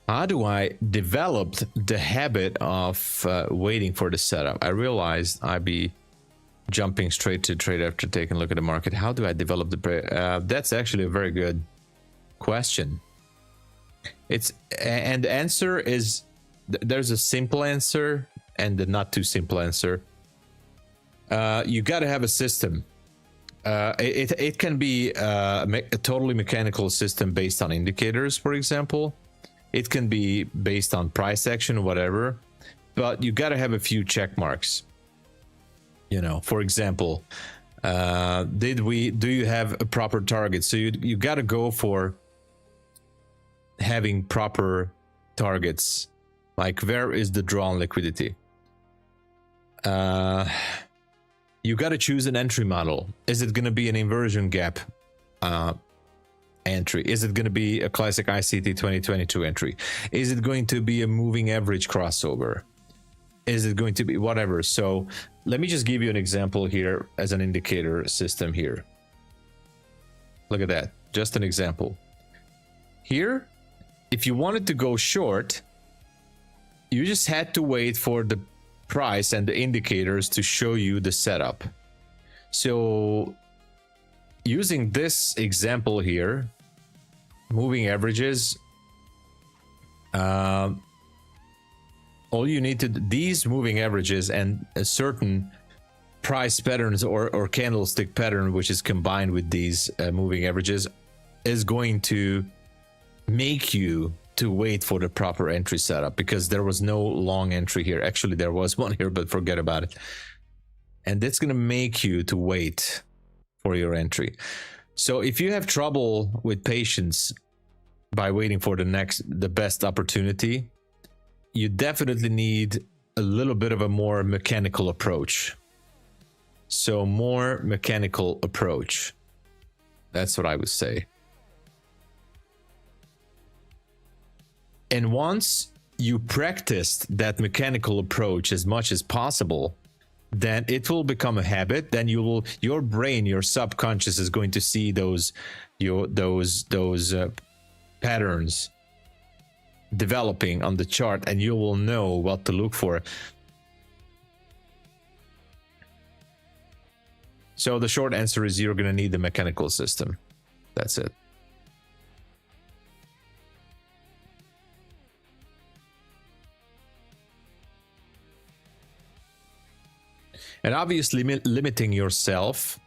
How do I develop the habit of waiting for the setup? I realized I'd be jumping straight to trade after taking a look at the market. How do I develop the that's actually a very good question. And the answer is, there's a simple answer and the not too simple answer. You got to have a system. It can be a totally mechanical system based on indicators, for example. It can be based on price action, whatever, but you got to have a few check marks. You know, for example, do you have a proper target? So you got to go for having proper targets. Like, where is the draw on liquidity? You got to choose an entry model. Is it going to be an inversion gap entry? Is it going to be a classic ICT 2022 entry? Is it going to be a moving average crossover? Is it going to be whatever? So let me just give you an example here as an indicator system here. Look at that, just an example. Here, if you wanted to go short, you just had to wait for the price and the indicators to show you the setup. So using this example here, moving averages, all you need to, these moving averages and a certain price patterns or candlestick pattern which is combined with these moving averages is going to make you to wait for the proper entry setup, because there was no long entry here. Actually there was one here, but forget about it. And that's going to make you to wait for your entry. So if you have trouble with patience by waiting for the best opportunity, you definitely need a little bit of a more mechanical approach. So more mechanical approach. That's what I would say. And once you practiced that mechanical approach as much as possible, then it will become a habit. Then your brain, your subconscious is going to see those patterns developing on the chart, and you will know what to look for. So the short answer is you're going to need the mechanical system. That's it. And obviously limiting yourself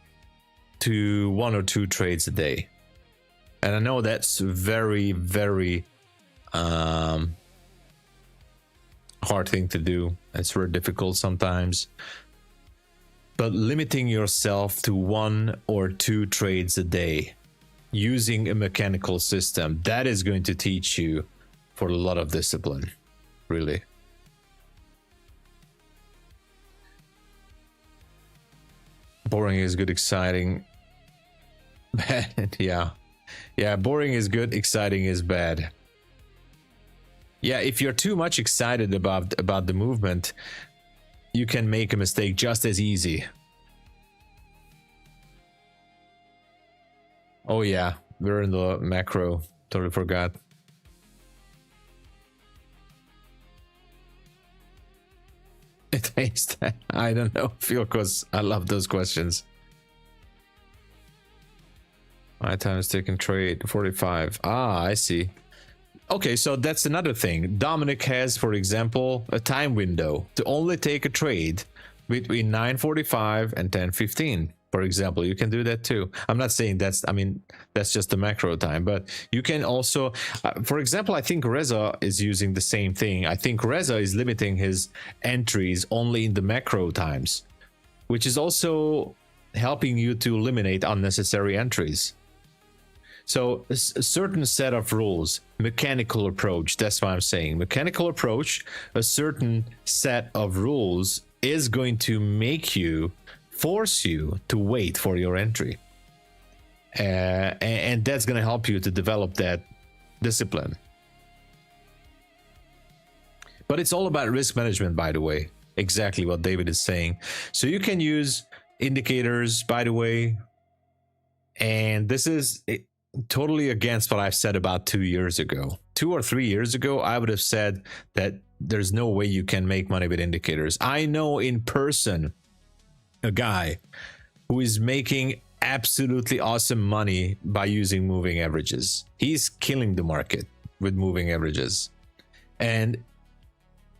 to 1 or 2 trades a day. And I know that's very, very hard thing to do. It's very difficult sometimes. But limiting yourself to 1 or 2 trades a day using a mechanical system, that is going to teach you for a lot of discipline, really. Boring is good, exciting. Bad. Yeah, boring is good, exciting is bad. Yeah, if you're too much excited about the movement, you can make a mistake just as easy. Oh yeah, we're in the macro. Totally forgot. It tastes. I don't know, because I love those questions. My time is taking trade 45. Ah, I see. Okay, so that's another thing. Dominic has, for example, a time window to only take a trade between 9:45 and 10:15. For example, you can do that too. I'm not saying that's, I mean, that's just the macro time, but you can also, for example, I think Reza is using the same thing. I think Reza is limiting his entries only in the macro times, which is also helping you to eliminate unnecessary entries. So a certain set of rules, mechanical approach, that's what I'm saying. Mechanical approach, a certain set of rules is going to make you, force you to wait for your entry. And that's going to help you to develop that discipline. But it's all about risk management, by the way. Exactly what David is saying. So you can use indicators, by the way. And this is totally against what I've said about 2 years ago. 2 or 3 years ago, I would have said that there's no way you can make money with indicators. I know in person a guy who is making absolutely awesome money by using moving averages. He's killing the market with moving averages. And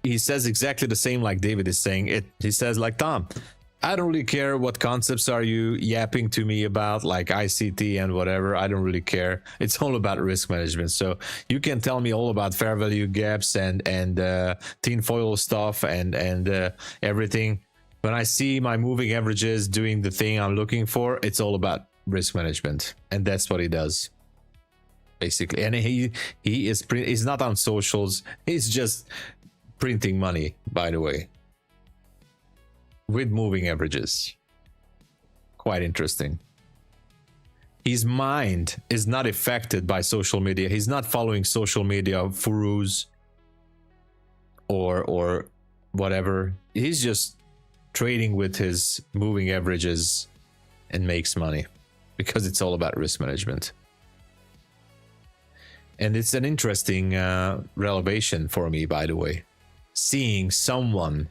he says exactly the same like David is saying it. He says, like, Tom, I don't really care what concepts are you yapping to me about, like ICT and whatever. I don't really care. It's all about risk management. So you can tell me all about fair value gaps and tinfoil stuff and everything. When I see my moving averages doing the thing I'm looking for, it's all about risk management, and that's what he does, basically. And he's not on socials. He's just printing money, by the way, with moving averages. Quite interesting. His mind is not affected by social media. He's not following social media gurus or whatever. He's just trading with his moving averages and makes money because it's all about risk management. And it's an interesting revelation for me, by the way, seeing someone.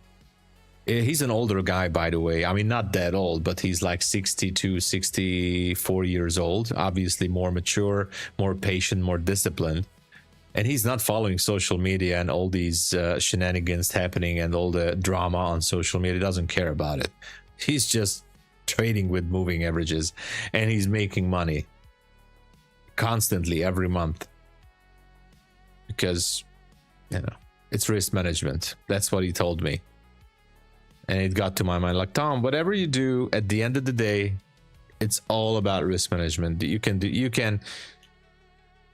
He's an older guy, by the way. I mean, not that old, but he's like 62, 64 years old. Obviously more mature, more patient, more disciplined. And he's not following social media and all these shenanigans happening and all the drama on social media. He doesn't care about it. He's just trading with moving averages, and he's making money constantly every month because, you know, it's risk management. That's what he told me. And it got to my mind, like, Tom, whatever you do, at the end of the day, it's all about risk management. You can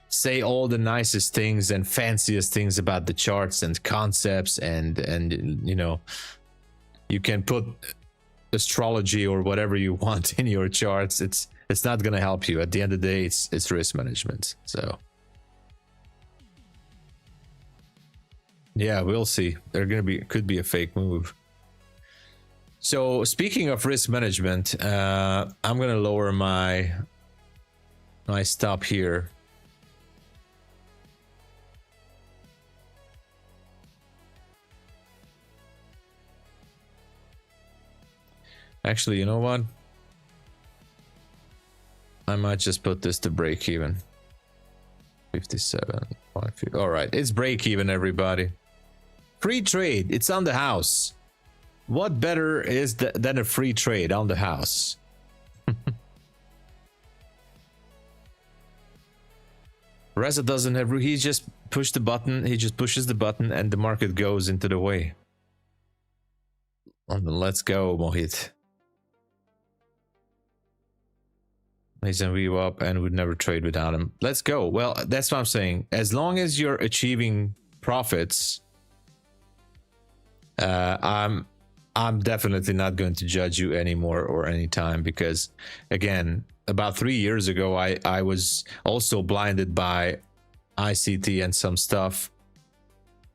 say all the nicest things and fanciest things about the charts and concepts, and you know, you can put astrology or whatever you want in your charts. It's not going to help you. At the end of the day, it's risk management. So yeah, we'll see. Could be a fake move. So speaking of risk management, I'm going to lower my stop here. Actually, you know what? I might just put this to break even. 57. All right, it's break even, everybody. Free trade. It's on the house. What better is than a free trade on the house? Reza doesn't have. He just pushed the button. He just pushes the button, and the market goes into the way. Let's go, Mohit. He's in view up and would never trade without him. Let's go. Well, that's what I'm saying. As long as you're achieving profits, I'm definitely not going to judge you anymore or anytime, because again, about 3 years ago, I was also blinded by ICT and some stuff,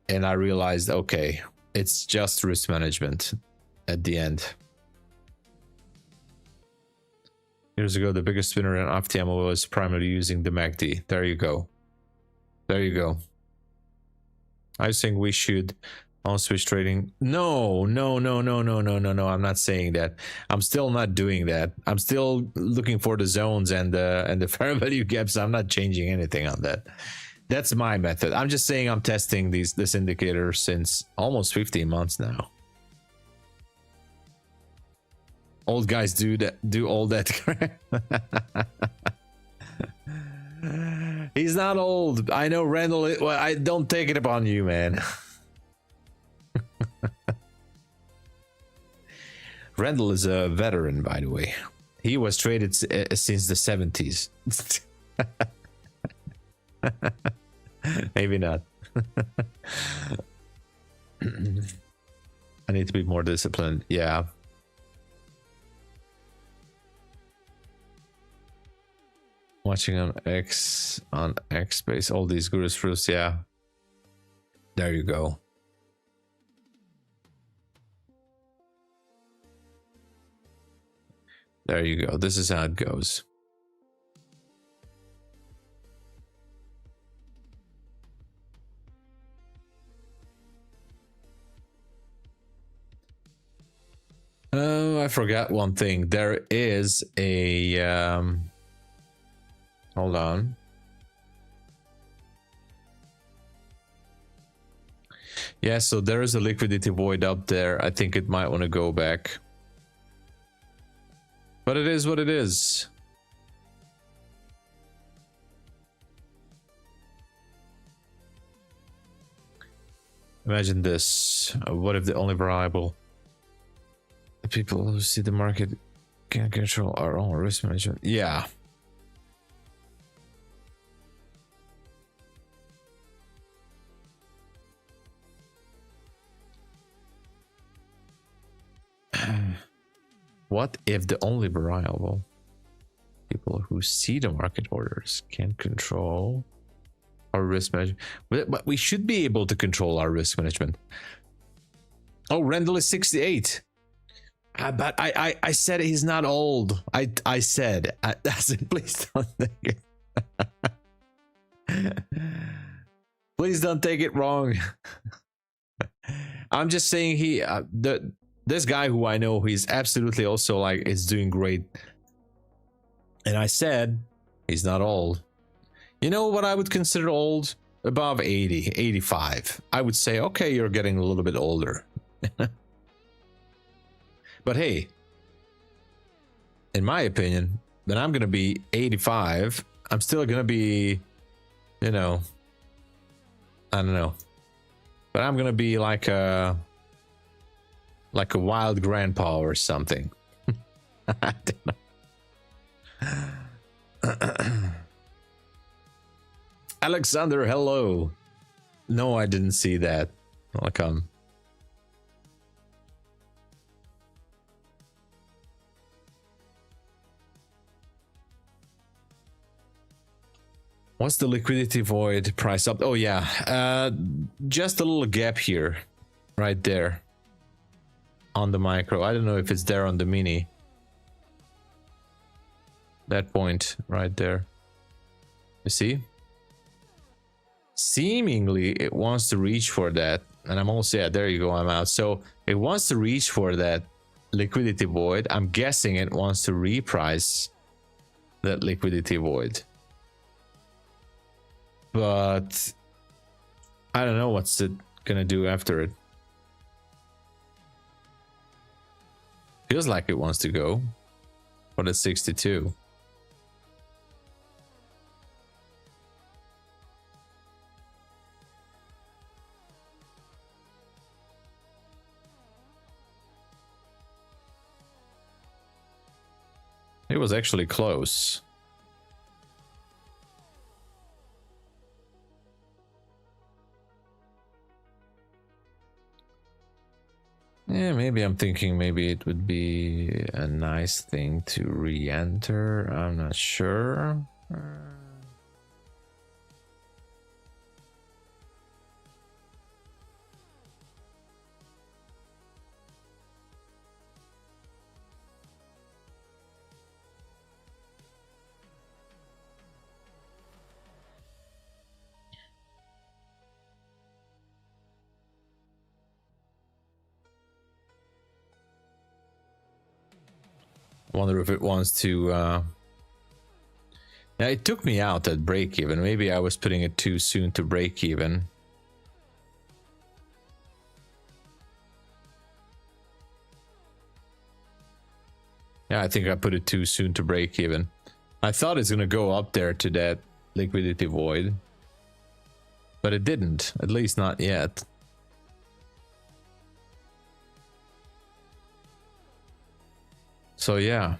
and I realized, okay, it's just risk management at the end. Years ago, the biggest winner in FTMO was primarily using the MACD. There you go. There you go. I think we should on switch trading. No. I'm not saying that. I'm still not doing that. I'm still looking for the zones and the fair value gaps. I'm not changing anything on that. That's my method. I'm just saying I'm testing this indicator since almost 15 months now. Old guys do all that crap. He's not old. I know Randall. Well, I don't take it upon you, man. Randall is a veteran, by the way. He was traded since the 70s. Maybe not. I need to be more disciplined. Yeah. Watching on X base, all these gurus fruits. Yeah. There you go. There you go. This is how it goes. Oh, I forgot one thing. There is a hold on. Yeah, so there is a liquidity void up there. I think it might want to go back. But it is what it is. Imagine this. What if the only variable the people who see the market can control our own risk management? Yeah. What if the only variable people who see the market orders can control our risk management? But we should be able to control our risk management. Oh, Randall is 68. But I said he's not old. I said, I said, please don't take it. Please don't take it wrong. I'm just saying this guy who I know, he's absolutely also like is doing great. And I said he's not old. You know what I would consider old? Above 80, 85. I would say, okay, you're getting a little bit older. But hey, in my opinion, when I'm gonna be 85, I'm still gonna be, you know, I don't know, but I'm gonna be like a wild grandpa or something. I don't know. Alexander, hello. No, I didn't see that. Welcome. What's the liquidity void price up? Oh yeah, just a little gap here, right there on the micro. I don't know if it's there on the mini. That point right there. You see? Seemingly it wants to reach for that, and I'm also, yeah, there you go, I'm out. So it wants to reach for that liquidity void. I'm guessing it wants to reprice that liquidity void. But I don't know what's it gonna do after it. Feels like it wants to go for the 62. It was actually close. Yeah, maybe I'm thinking maybe it would be a nice thing to re-enter. I'm not sure. Wonder if it wants to yeah, it took me out at break even. Maybe I was putting it too soon to break even. Yeah, I think I put it too soon to break even. I thought it's gonna go up there to that liquidity void, but it didn't, at least not yet. So yeah.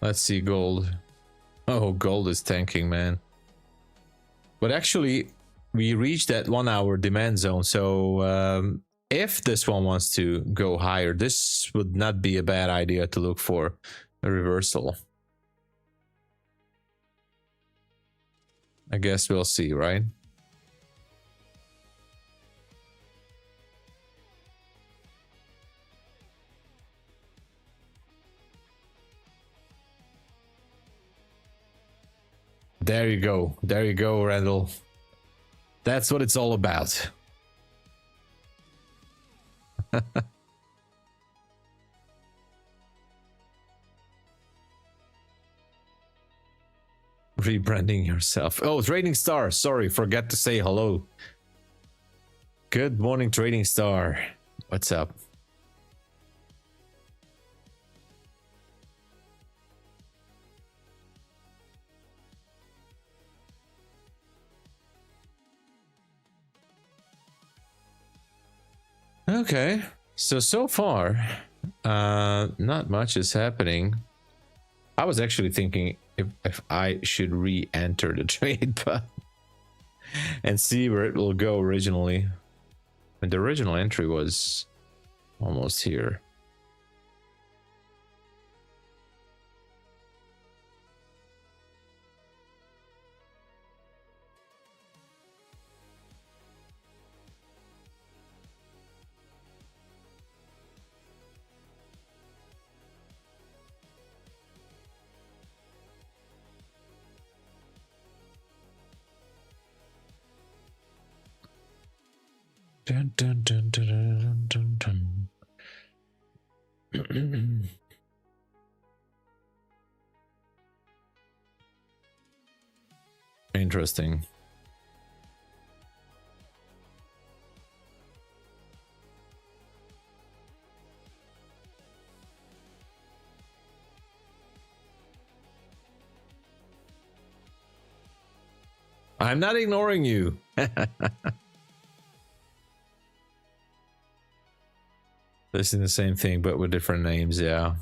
Let's see gold. Oh, gold is tanking, man. But actually, we reached that 1 hour demand zone. So if this one wants to go higher, this would not be a bad idea to look for a reversal. I guess we'll see, right? There you go. There you go, Randall. That's what it's all about. Rebranding yourself. Oh, Trading Star. Sorry, forgot to say hello. Good morning, Trading Star. What's up? Okay, so far, not much is happening. I was actually thinking if I should re-enter the trade, but and see where it will go originally. And the original entry was almost here. Dun, dun, dun, dun, dun, dun, dun. Interesting. I'm not ignoring you. This is the same thing, but with different names, yeah.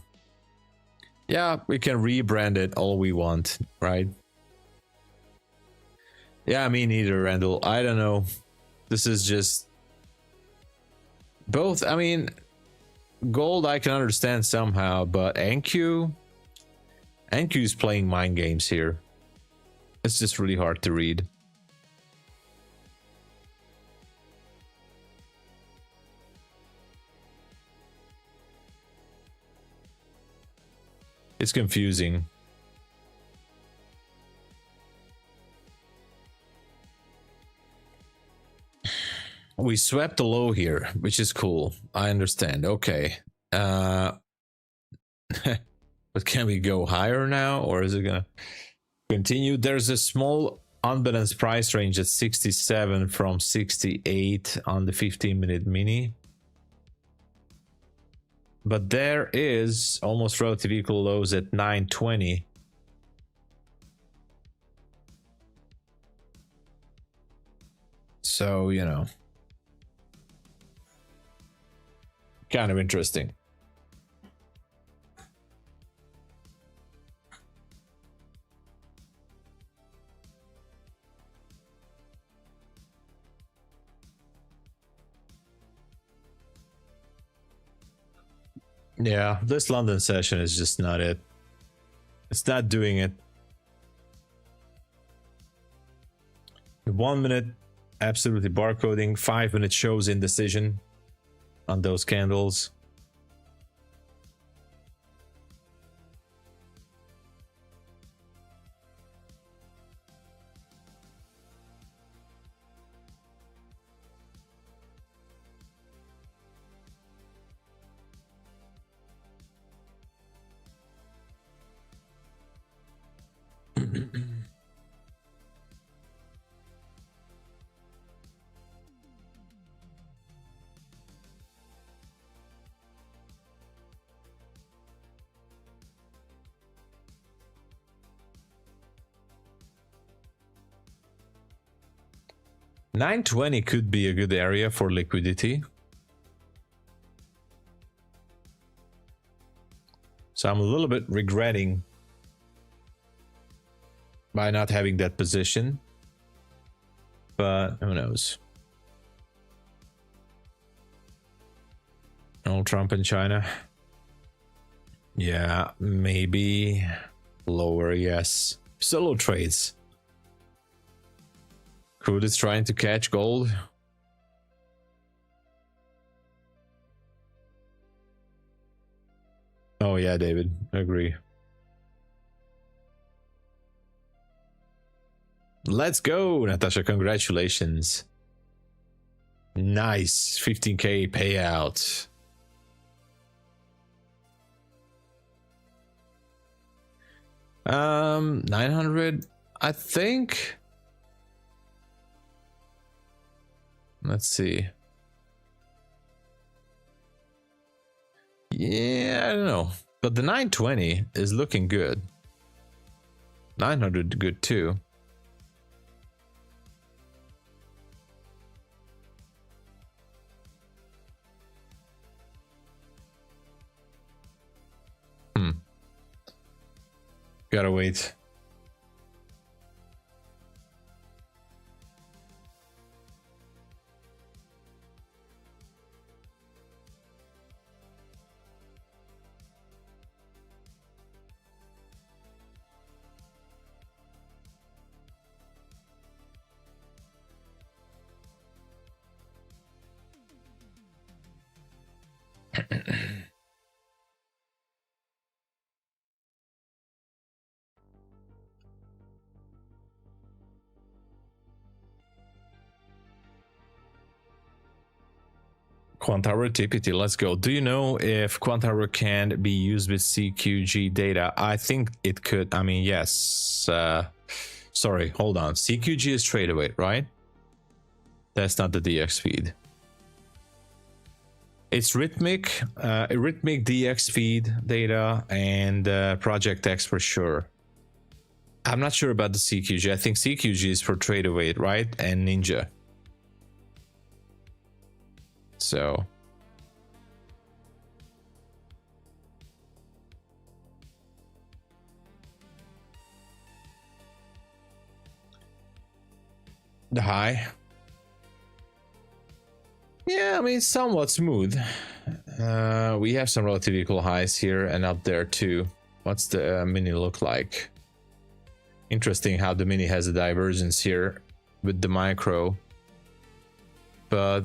Yeah, we can rebrand it all we want, right? Yeah, me neither, Randall. I don't know. This is just... both, I mean... gold I can understand somehow, but NQ is playing mind games here. It's just really hard to read. It's confusing. We swept the low here, which is cool. I understand. Okay. But can we go higher now, or is it gonna continue? There's a small unbalanced price range at 67 from 68 on the 15-minute mini. But there is almost relative equal lows at 920. So, you know, kind of interesting. Yeah, this London session is just not it. It's not doing it. 1 minute, absolutely barcoding. 5 minute shows indecision on those candles. $920 could be a good area for liquidity. So I'm a little bit regretting by not having that position, but who knows? Donald Trump in China. Yeah, maybe lower, yes. Solo trades. Crude is trying to catch gold. Oh yeah, David, agree. Let's go, Natasha, congratulations. Nice, 15K payout. $900, I think. Let's see. Yeah, I don't know. But the 920 is looking good. 900 good too. Gotta wait. Quantower TPT, let's go. Do you know if Quantower can be used with CQG data? I think it could. I mean, yes. Sorry, hold on. CQG is TRADEIFY, right? That's not the DX feed. It's rhythmic DX feed data and Project X for sure. I'm not sure about the CQG. I think CQG is for TRADEIFY, right? And Ninja. So the high, yeah, I mean somewhat smooth. We have some relatively equal highs here and up there too. What's the mini look like? Interesting how the mini has a divergence here with the micro, but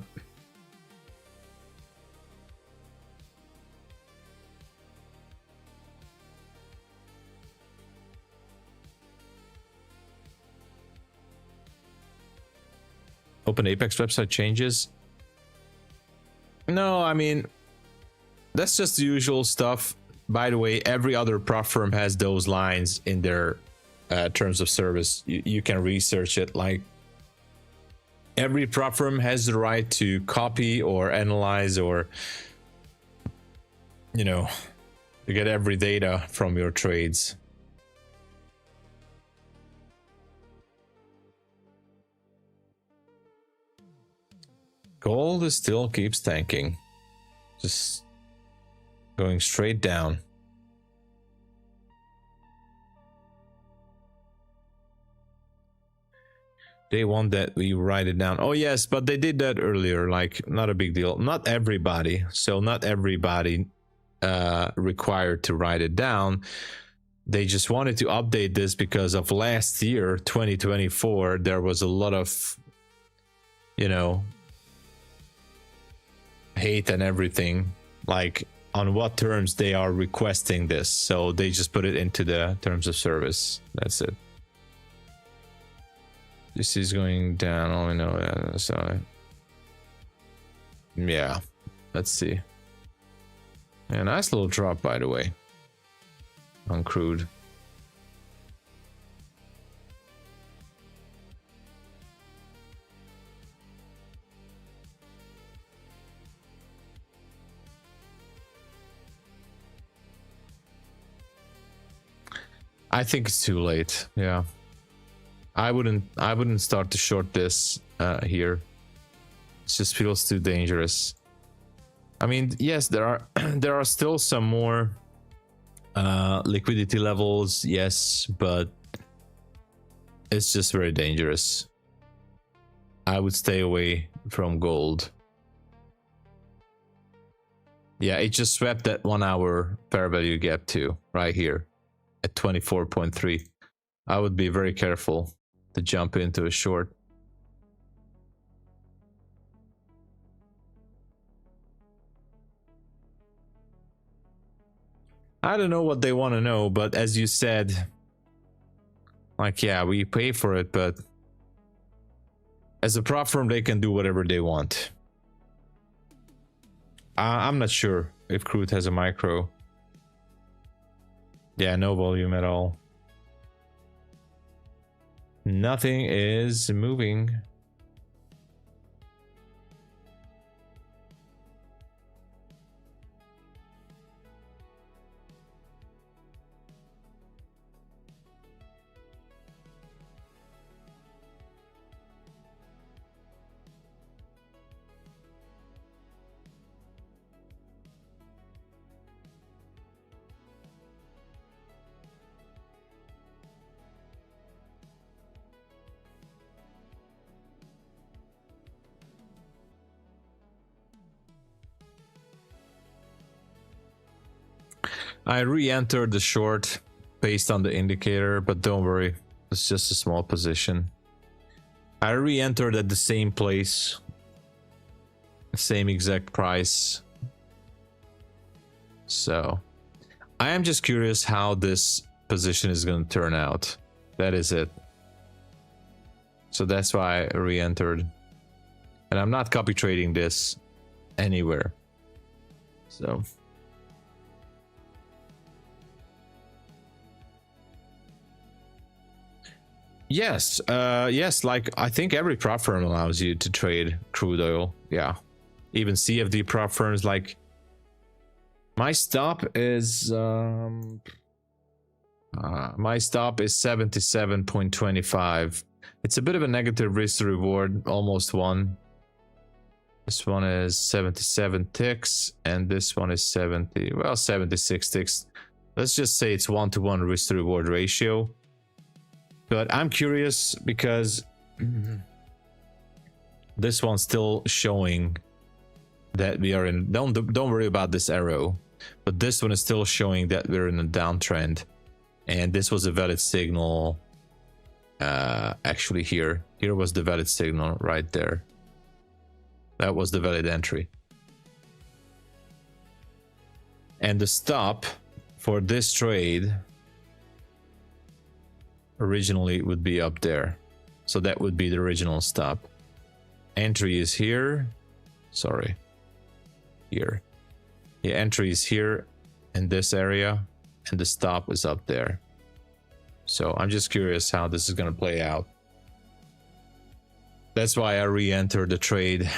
Open Apex website changes. No, I mean, that's just the usual stuff. By the way, every other prop firm has those lines in their terms of service. You can research it. Like, every prop firm has the right to copy or analyze or, you know, to get every data from your trades. Gold still keeps tanking, just going straight down. They want that we write it down. Oh yes, but they did that earlier, like not a big deal. Not everybody, so not everybody required to write it down. They just wanted to update this because of last year, 2024, there was a lot of, you know, hate and everything, like on what terms they are requesting this, so they just put it into the terms of service. That's it. This is going down. Oh, I know that. So yeah, let's see. Yeah, nice little drop, by the way, on crude. I think it's too late. Yeah, I wouldn't start to short this here. It just feels too dangerous. I mean, yes, there are still some more liquidity levels, yes, but it's just very dangerous. I would stay away from gold. Yeah, it just swept that 1 hour fair value gap too, right here at 24.3. I would be very careful to jump into a short. I don't know what they want to know, but as you said, like, yeah, we pay for it, but as a prop firm, they can do whatever they want. I'm not sure if crude has a micro. Yeah, no volume at all. Nothing is moving. I re-entered the short based on the indicator, but don't worry, it's just a small position. I re-entered at the same place, same exact price. So I am just curious how this position is going to turn out. That is it. So that's why I re-entered. And I'm not copy trading this. anywhere. So yes, yes, like I think every prop firm allows you to trade crude oil. Yeah, even CFD prop firms. Like my stop is 77.25. It's a bit of a negative risk to reward, almost one. This one is 77 ticks, and this one is 76 ticks. Let's just say it's 1-to-1 risk to reward ratio. But I'm curious because this one's still showing that we are in. Don't worry about this arrow, but this one is still showing that we're in a downtrend, and this was a valid signal. Actually, here was the valid signal right there. That was the valid entry, and the stop for this trade originally would be up there, so that would be the original stop. Entry is here, sorry, here. The entry is here in this area, and the stop is up there. So I'm just curious how this is going to play out. That's why I re-entered the trade.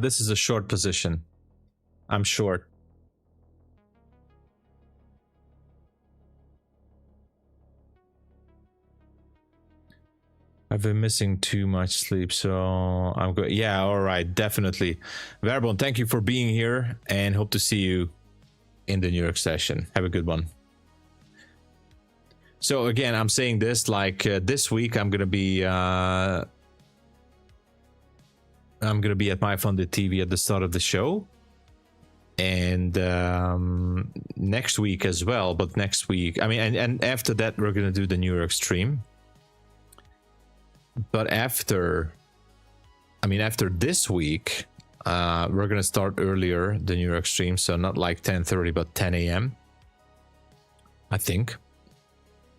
This is a short position. I'm short. I've been missing too much sleep, so I'm good. Yeah, all right, definitely. Verbon, thank you for being here, and hope to see you in the New York session. Have a good one. So again, I'm saying this like this week I'm gonna be at MyFunded TV at the start of the show, and next week as well. But next week, I mean, and after that, we're gonna do the New York stream. But after this week, we're gonna start earlier the New York stream, so not like 10:30, but 10 a.m. I think.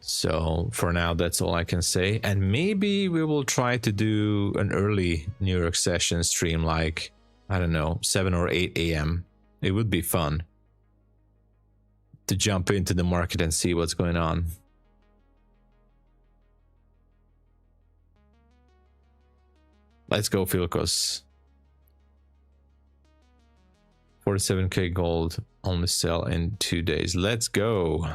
So for now, that's all I can say. And maybe we will try to do an early New York session stream, like, I don't know, 7 or 8 a.m. It would be fun to jump into the market and see what's going on. Let's go, Filkos. 47k gold, only sell in 2 days. Let's go.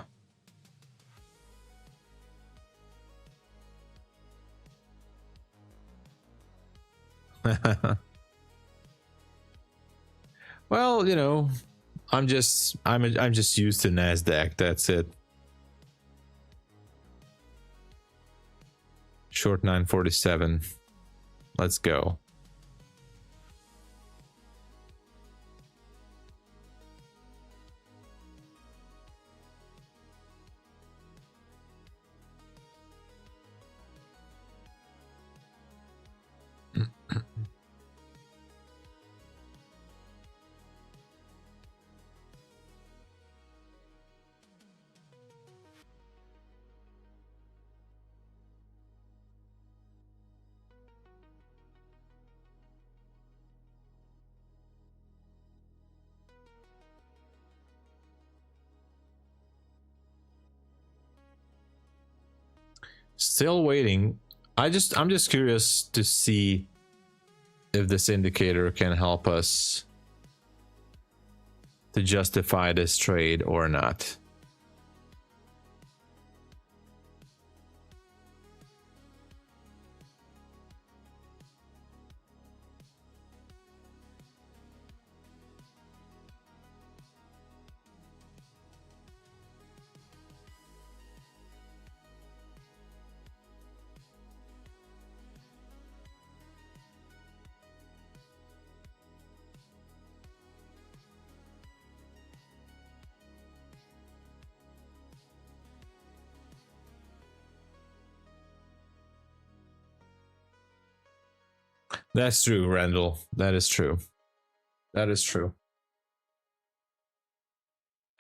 Well, you know, I'm just used to NASDAQ. That's it. Short 947. Let's go. Still waiting. I'm just curious to see if this indicator can help us to justify this trade or not. That's true, Randall. That is true. That is true.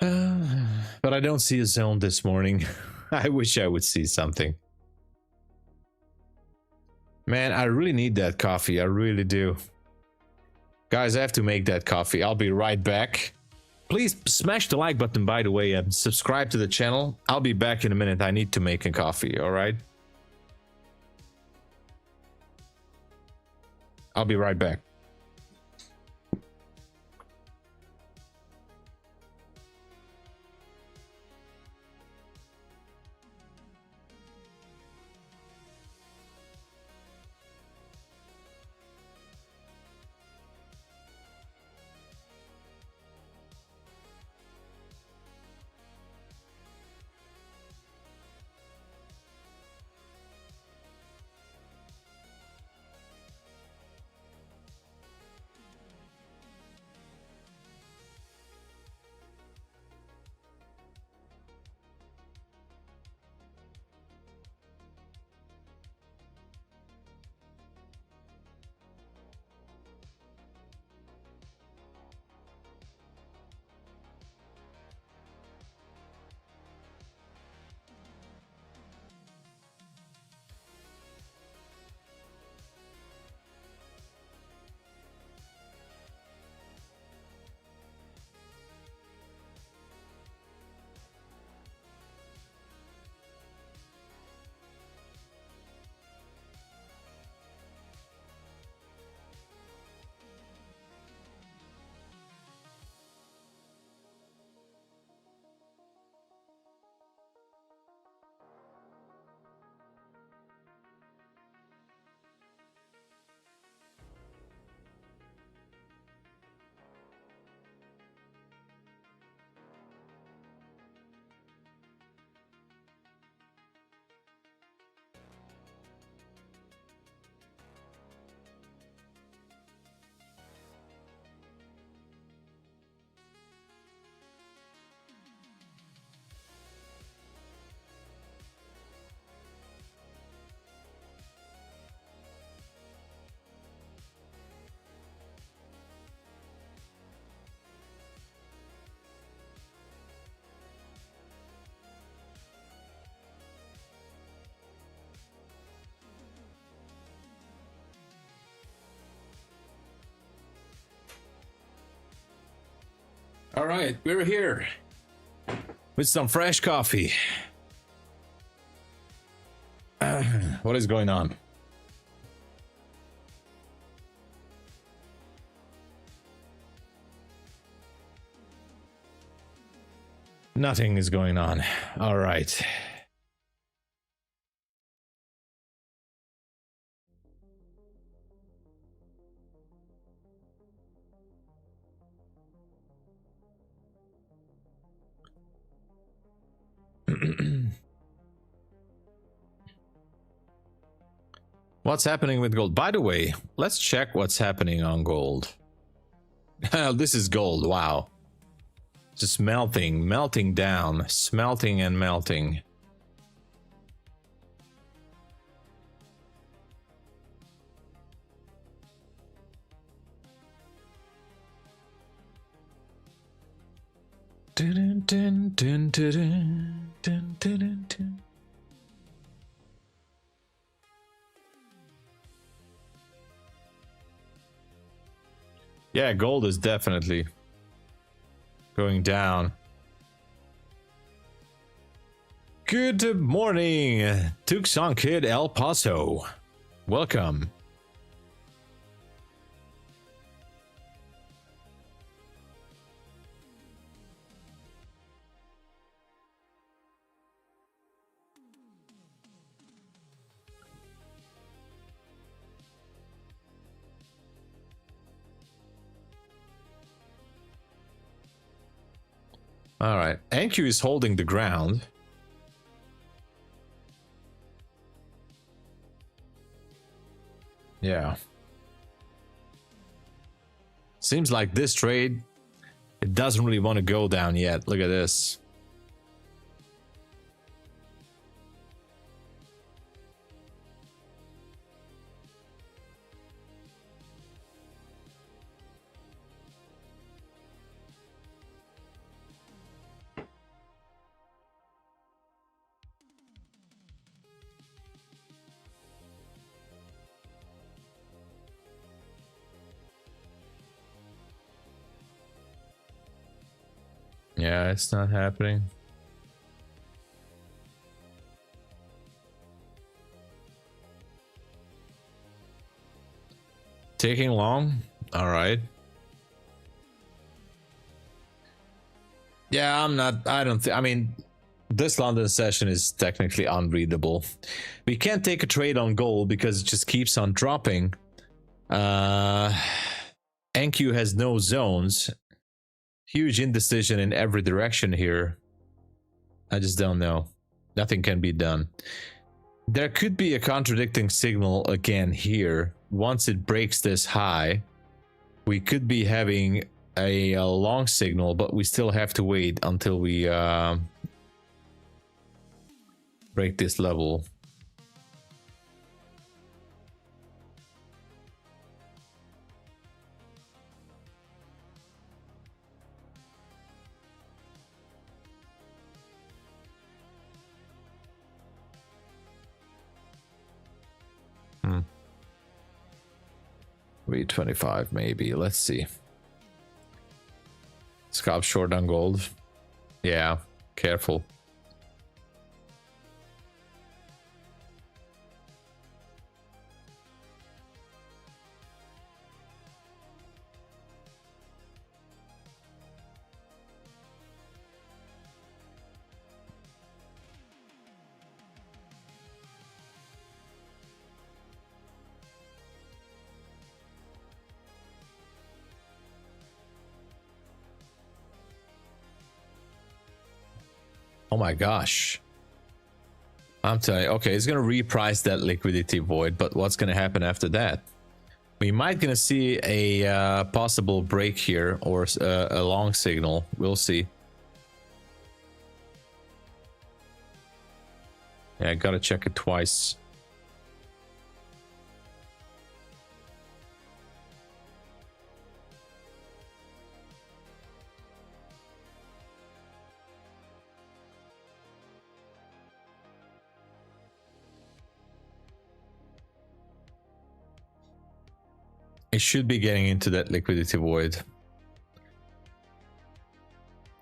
But I don't see a zone this morning. I wish I would see something. Man, I really need that coffee. I really do. Guys, I have to make that coffee. I'll be right back. Please smash the like button, by the way, and subscribe to the channel. I'll be back in a minute. I need to make a coffee, all right? I'll be right back. All right, we're here with some fresh coffee. What is going on? Nothing is going on. All right. What's happening with gold? By the way, let's check what's happening on gold. This is gold. Wow. Just melting, melting down, smelting and melting. Dun, dun, dun, dun, dun, dun, dun, dun. Yeah, gold is definitely going down. Good morning, Tucson Kid El Paso. Welcome. All right, NQ is holding the ground. Yeah. Seems like this trade, it doesn't really want to go down yet. Look at this. Yeah, it's not happening. Taking long? All right. Yeah, I don't think, I mean, this London session is technically unreadable. We can't take a trade on gold because it just keeps on dropping. NQ has no zones. Huge indecision in every direction here. I just don't know. Nothing can be done. There could be a contradicting signal again here. Once it breaks this high, we could be having a long signal, but we still have to wait until we break this level. Read 25 maybe. Let's see. Scalp short on gold. Yeah, careful. Oh my gosh. I'm telling you, okay, it's gonna reprice that liquidity void, but what's gonna happen after that? We might gonna see a possible break here or a long signal. We'll see. Yeah, I gotta check it twice. It should be getting into that liquidity void.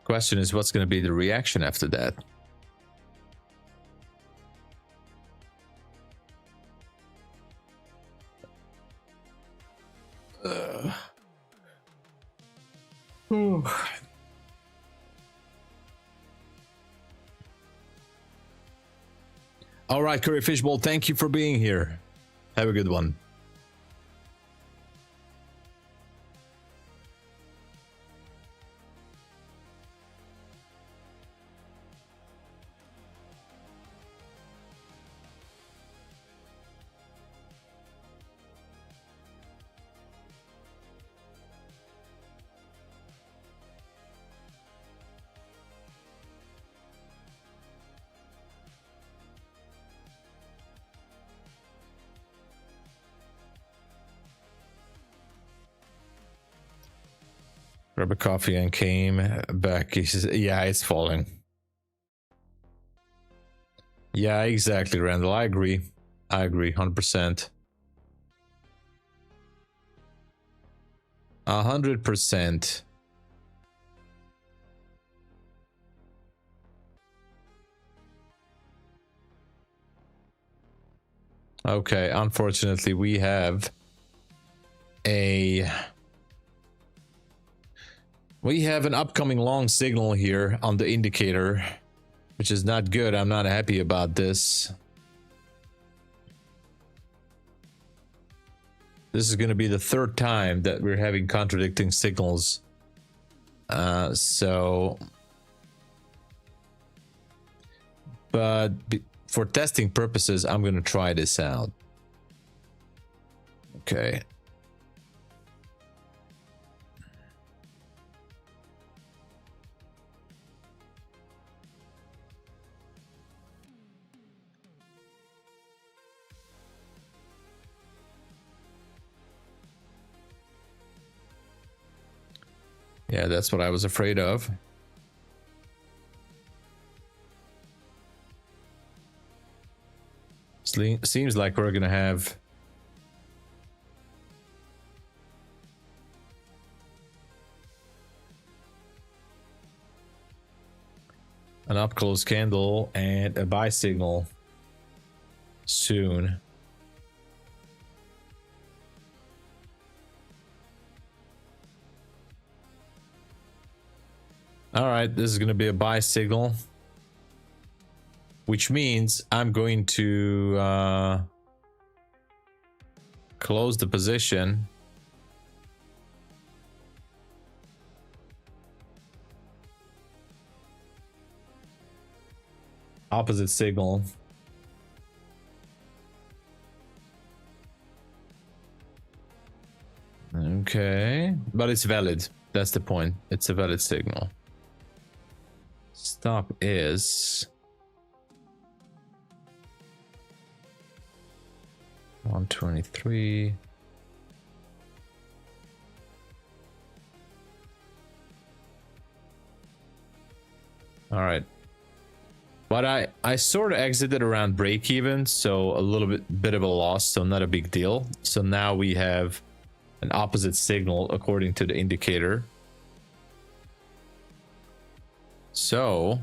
Question is, what's going to be the reaction after that? All right, Curry Fishbowl, thank you for being here. Have a good one. Grab a coffee and came back. He says, yeah, it's falling. Yeah, exactly, Randall. I agree. 100%. 100%. Okay, unfortunately, we have an upcoming long signal here on the indicator, which is not good. I'm not happy about this. This is going to be the third time that we're having contradicting signals. But for testing purposes, I'm going to try this out. Okay. Yeah, that's what I was afraid of. Seems like we're gonna have An up close candle and a buy signal soon. All right, this is going to be a buy signal, which means I'm going to close the position. Opposite signal. Okay, but it's valid. That's the point. It's a valid signal. Stop is 123. All right. But I sort of exited around break even, so a little bit of a loss, so not a big deal. So now we have an opposite signal according to the indicator. So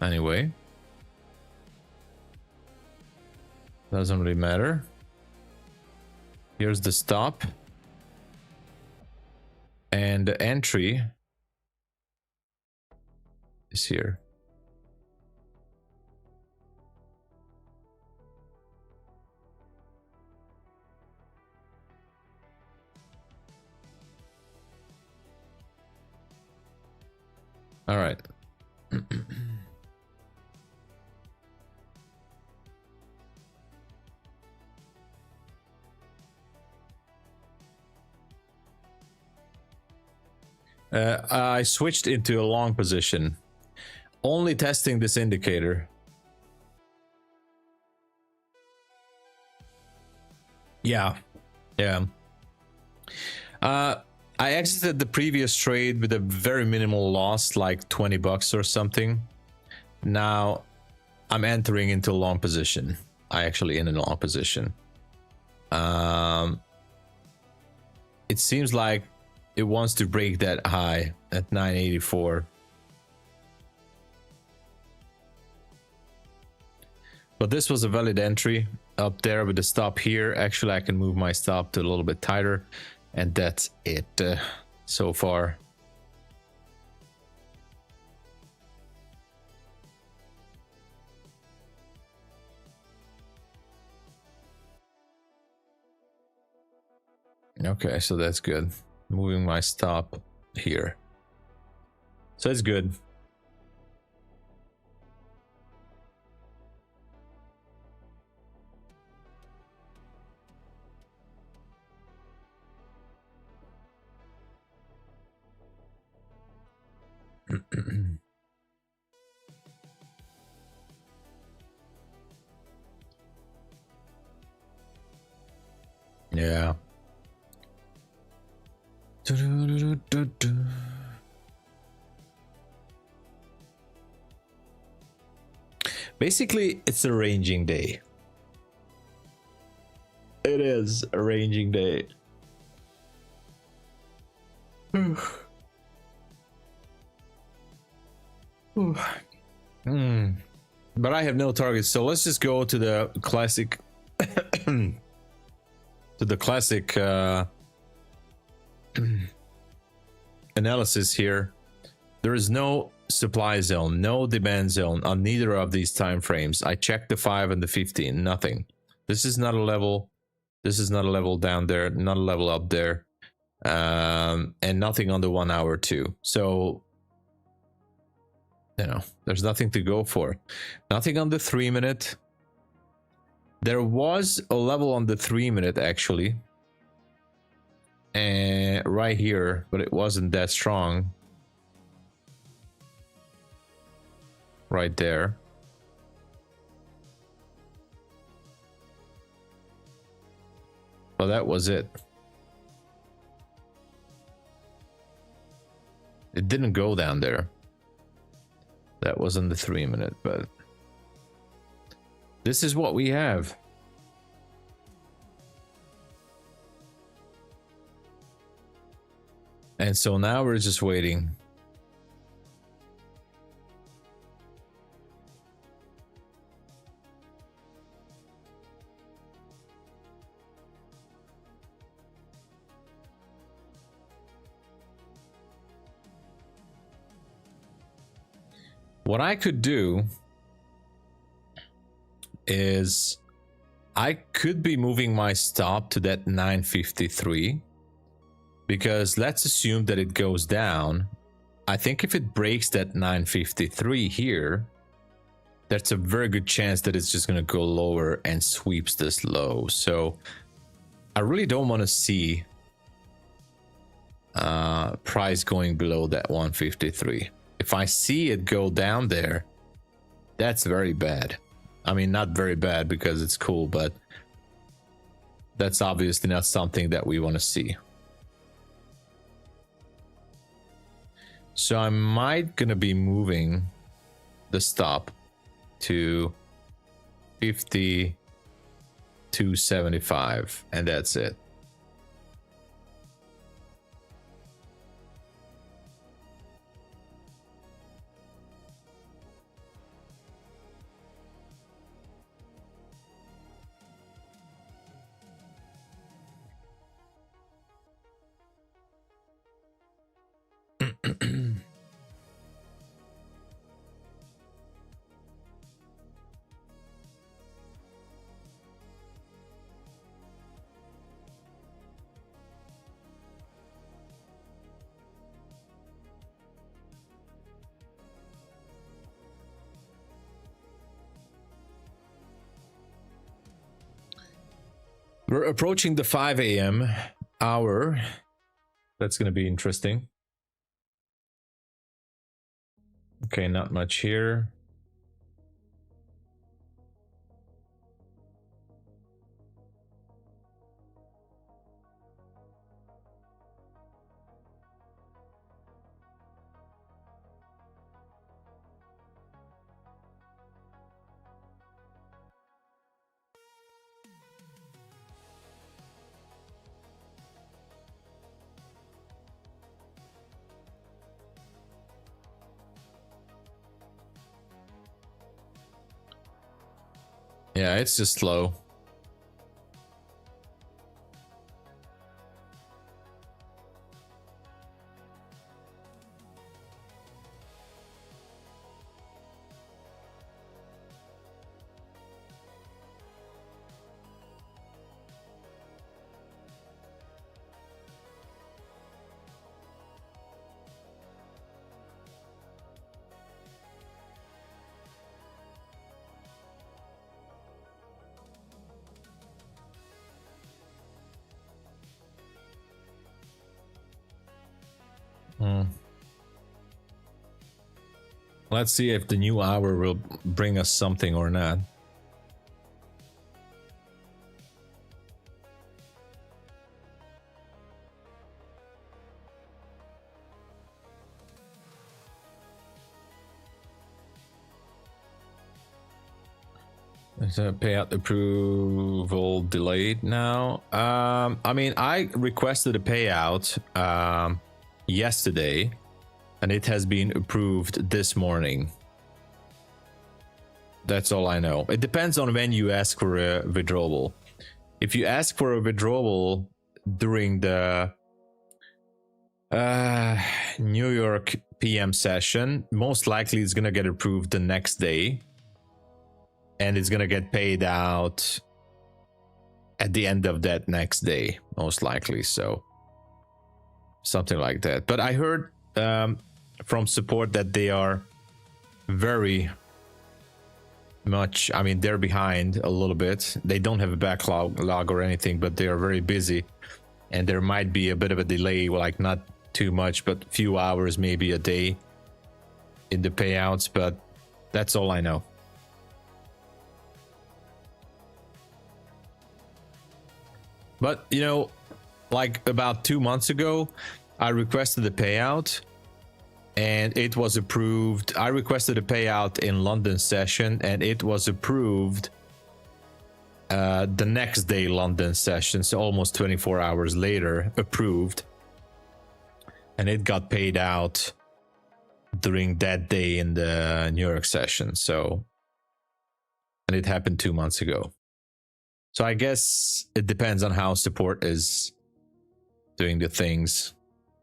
anyway, doesn't really matter. Here's the stop. And the entry is here. All right. I switched into a long position, only testing this indicator. Yeah. I exited the previous trade with a very minimal loss, like 20 bucks or something. Now I'm entering into a long position. I actually in a long position. It seems like it wants to break that high at 984. But this was a valid entry up there with the stop here. Actually, I can move my stop to a little bit tighter, and that's it so far. Okay, so that's good. Moving my stop here. So it's good. Yeah. Basically, it's a ranging day. It is a ranging day. But I have no targets, so let's just go to the classic to the classic analysis here. There is no supply zone, no demand zone on neither of these time frames. I checked the 5 and the 15, nothing. This is not a level. This is not a level down there, not a level up there, and nothing on the 1 hour too. So, you know, there's nothing to go for. Nothing on the 3 minute. There was a level on the 3 minute actually, and right here, but it wasn't that strong. Right there. Well, that was it. It didn't go down there. That wasn't the 3 minute, but this is what we have. And so now we're just waiting. What I could do is I could be moving my stop to that 953, because let's assume that it goes down. I think if it breaks that 953 here, that's a very good chance that it's just going to go lower and sweeps this low. So I really don't want to see price going below that 153. If I see it go down there, that's very bad. I mean, not very bad because it's cool, but that's obviously not something that we want to see. So I might gonna be moving the stop to 52.75, and that's it. We're approaching the 5 a.m. hour. That's going to be interesting. Okay, not much here. Yeah, it's just slow. Let's see if the new hour will bring us something or not. Is a payout approval delayed now? I mean, I requested a payout yesterday, and it has been approved this morning. That's all I know. It depends on when you ask for a withdrawal. If you ask for a withdrawal during the New York PM session, most likely it's gonna get approved the next day, and it's gonna get paid out at the end of that next day, most likely. So something like that. But I heard from support that they are very much, I mean, they're behind a little bit. They don't have a backlog or anything, but they are very busy, and there might be a bit of a delay, like not too much, but few hours, maybe a day in the payouts. But that's all I know. But you know, like about 2 months ago, I requested a payout and it was approved. I requested a payout in London session and it was approved the next day London session, so almost 24 hours later approved. and it got paid out during that day in the New York session. So, and it happened 2 months ago. So I guess it depends on how support is doing the things.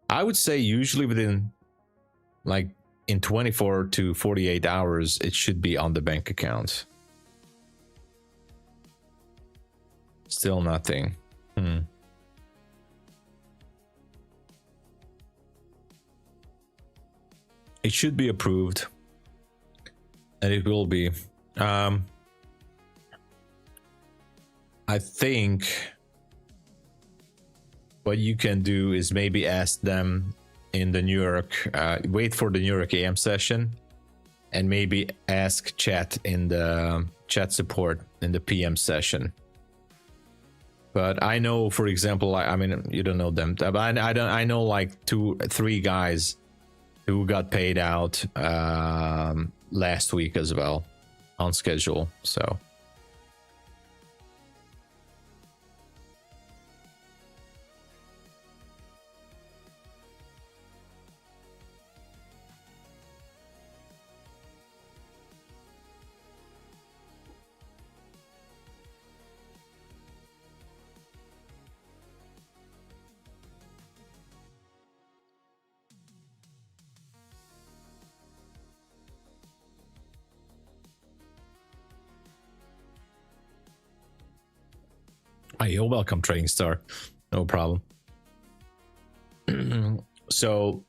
I would say usually within like in 24 to 48 hours, it should be on the bank account. Still nothing. It should be approved, and it will be. I think what you can do is maybe ask them in the New York, wait for the New York AM session, and maybe ask chat in the chat support in the PM session. But I know, for example, I mean, you don't know them, but I know like 2-3 guys who got paid out last week as well on schedule. So you're welcome, Trading Star. No problem. So,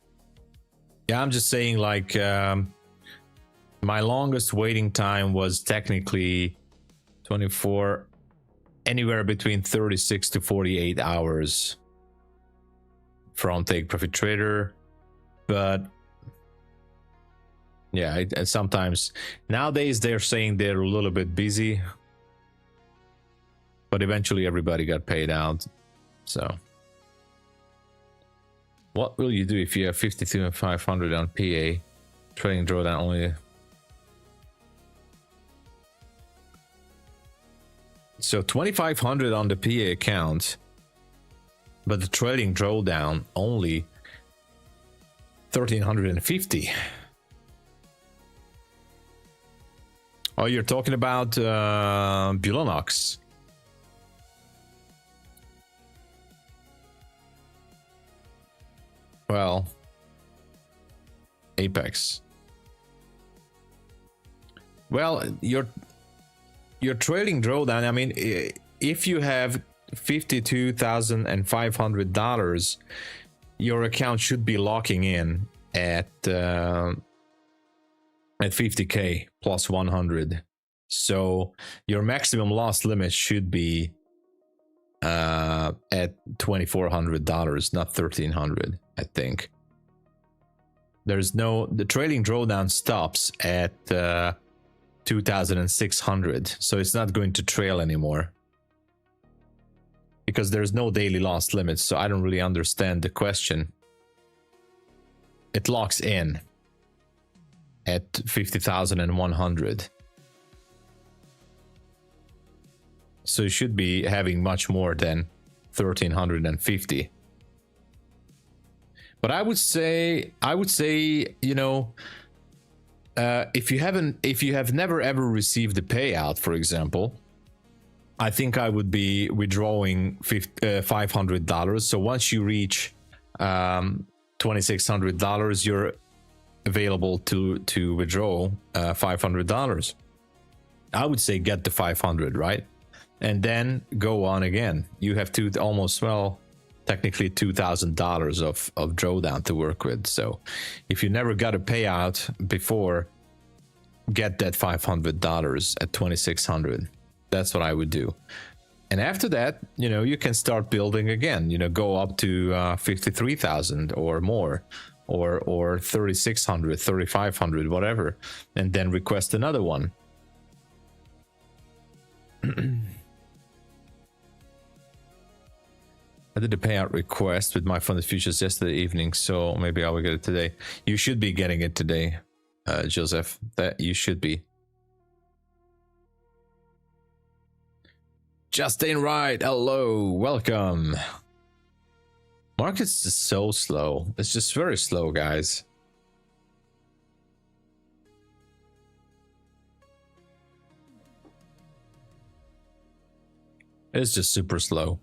yeah, I'm just saying, like, my longest waiting time was technically 24, anywhere between 36 to 48 hours from Take Profit Trader. But yeah, sometimes nowadays they're saying they're a little bit busy. But eventually everybody got paid out. So what will you do if you have 52,500 on PA? Trading drawdown only. So 2,500 on the PA account, but the trading drawdown only 1,350. Oh, you're talking about Bulenox. Well, Apex. Well, your trading drawdown, I mean, if you have $52,500, your account should be locking in at 50k plus 100. So your maximum loss limit should be at $2,400, not $1,300. I think there's no, the trading drawdown stops at 2,600, so it's not going to trail anymore because there's no daily loss limit. So I don't really understand the question. It locks in at 50,100, so you should be having much more than 1,350. But I would say, you know, if you have never ever received a payout, for example, I think I would be withdrawing $500. So once you reach $2,600, you're available to withdraw $500. I would say get the 500, right? And then go on again. You have technically $2,000 of drawdown to work with. So if you never got a payout before, get that $500 at 2,600. That's what I would do. And after that, you know, you can start building again, you know, go up to 53,000 or more, or 3,600, 3,500, whatever, and then request another one. I did a payout request with MyFundedFutures yesterday evening, so maybe I will get it today. You should be getting it today, Joseph. That you should be. Justin Wright, hello, welcome. Market's just so slow. It's just very slow, guys. It's just super slow.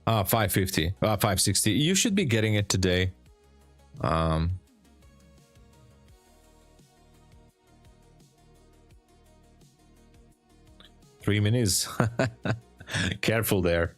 $550, $560. You should be getting it today. 3 minis. Careful there.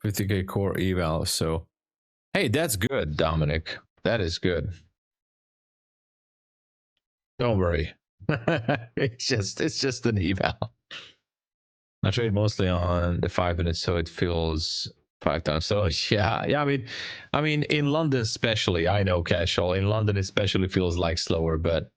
$50K core eval. So, hey, that's good, Dominic. That is good. Don't worry. it's just an eval. I trade mostly on the 5 minutes, so it feels 5 times. So yeah. I mean, in London especially, I know casual. In London especially feels like slower, but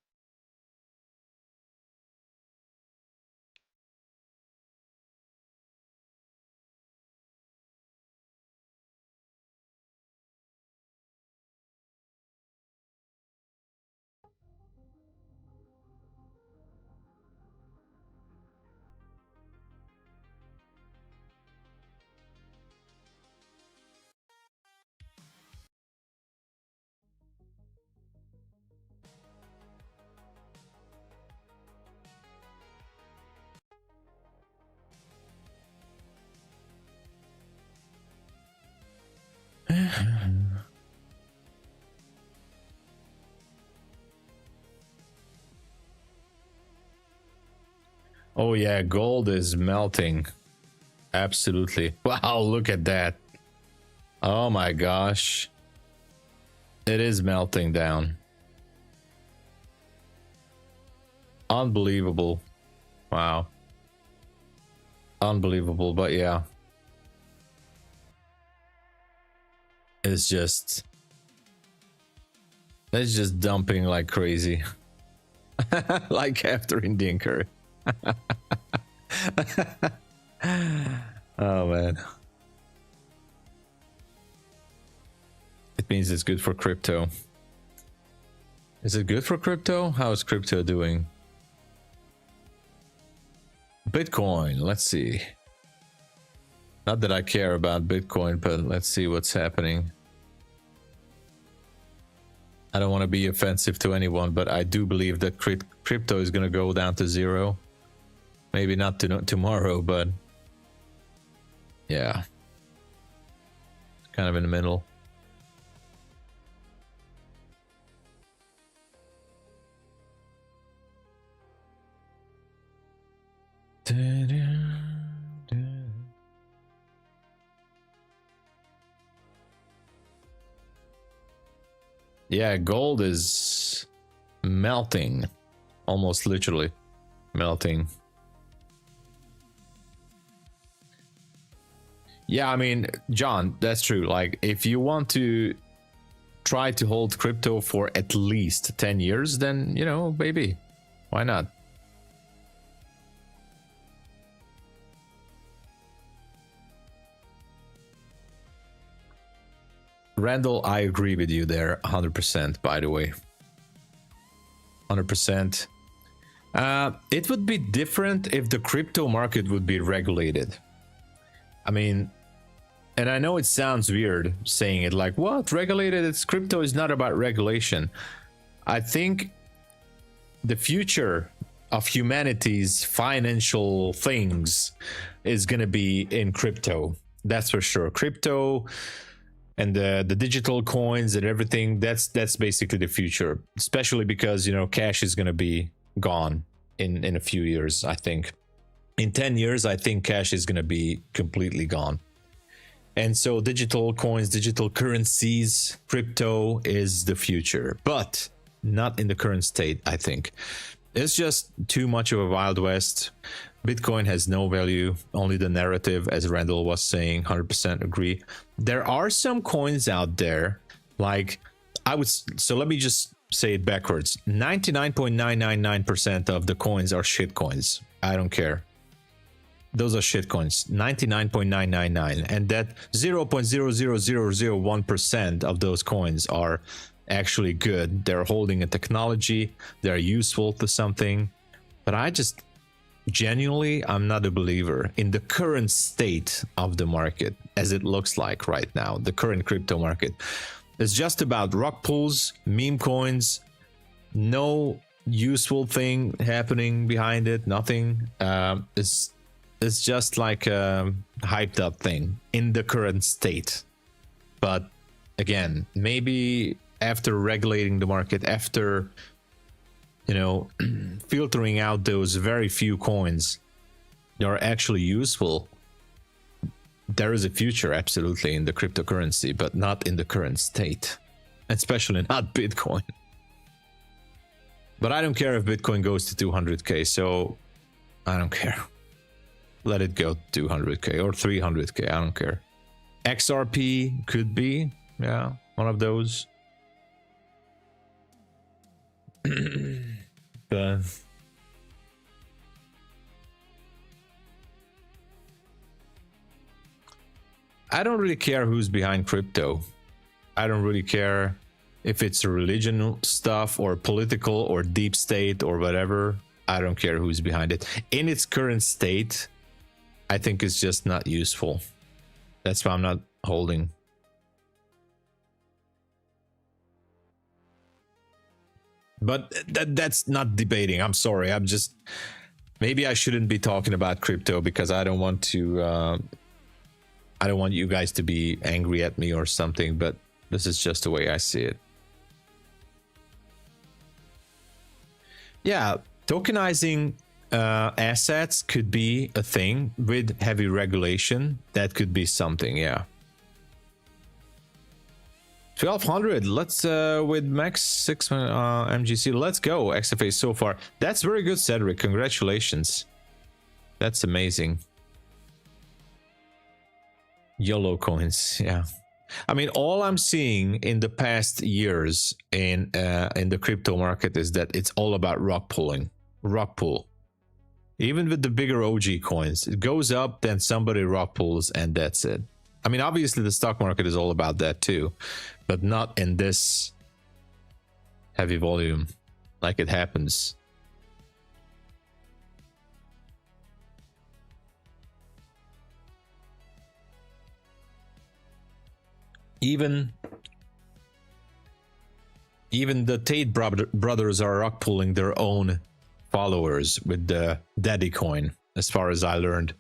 oh yeah, gold is melting. Absolutely. Wow, look at that. Oh my gosh. It is melting down. Unbelievable. Wow. Unbelievable, but yeah. It's just dumping like crazy. Like after Indian curry. Oh man. It means it's good for crypto. Is it good for crypto? How is crypto doing? Bitcoin, let's see. Not that I care about Bitcoin, but let's see what's happening. I don't want to be offensive to anyone, but I do believe that crypto is going to go down to zero. Maybe not tomorrow, but yeah. Kind of in the middle. Yeah, gold is melting, almost literally melting. Yeah, I mean, John, that's true. Like, if you want to try to hold crypto for at least 10 years, then, you know, maybe. Why not? Randall, I agree with you there 100%, by the way. 100%. It would be different if the crypto market would be regulated. I mean, and I know it sounds weird saying it like, what? Regulated? It's crypto is not about regulation. I think the future of humanity's financial things is going to be in crypto. That's for sure. Crypto and the digital coins and everything, that's basically the future, especially because, you know, cash is going to be gone in a few years. I think in 10 years I think cash is going to be completely gone. And so digital coins, digital currencies, crypto is the future, but not in the current state. I think it's just too much of a Wild West. Bitcoin has no value, only the narrative, as Randall was saying. 100% agree. There are some coins out there, like so let me just say it backwards. 99.999% of the coins are shit coins. I don't care. Those are shit coins. 99.999, and that 0.00001% of those coins are actually good. They're holding a technology, they're useful to something. But I just genuinely, I'm not a believer in the current state of the market as it looks like right now. The current crypto market is just about rug pulls, meme coins, no useful thing happening behind it, nothing. It's just like a hyped up thing in the current state. But again, maybe after regulating the market, after, you know, filtering out those very few coins that are actually useful, there is a future absolutely in the cryptocurrency, but not in the current state, especially not Bitcoin. But I don't care if Bitcoin goes to 200k, so I don't care. Let it go 200k or 300k, I don't care. XRP could be, yeah, one of those. But I don't really care who's behind crypto. I don't really care if it's religion stuff or political or deep state or whatever. I don't care who's behind it. In its current state, I think it's just not useful. That's why I'm not holding. But that's not debating. I'm sorry. I'm just, maybe I shouldn't be talking about crypto because I don't want to, I don't want you guys to be angry at me or something, but this is just the way I see it. Yeah, tokenizing assets could be a thing with heavy regulation. That could be something, yeah. 1200, let's with max 6 MGC, let's go. XFA so far. That's very good, Cedric. Congratulations. That's amazing. YOLO coins, yeah. I mean, all I'm seeing in the past years in the crypto market is that it's all about rug pulling. Rug pull. Even with the bigger OG coins, it goes up, then somebody rug pulls, and that's it. I mean, obviously the stock market is all about that too, but not in this heavy volume like it happens. Even the Tate brothers are rug pulling their own followers with the Daddy coin, as far as I learned.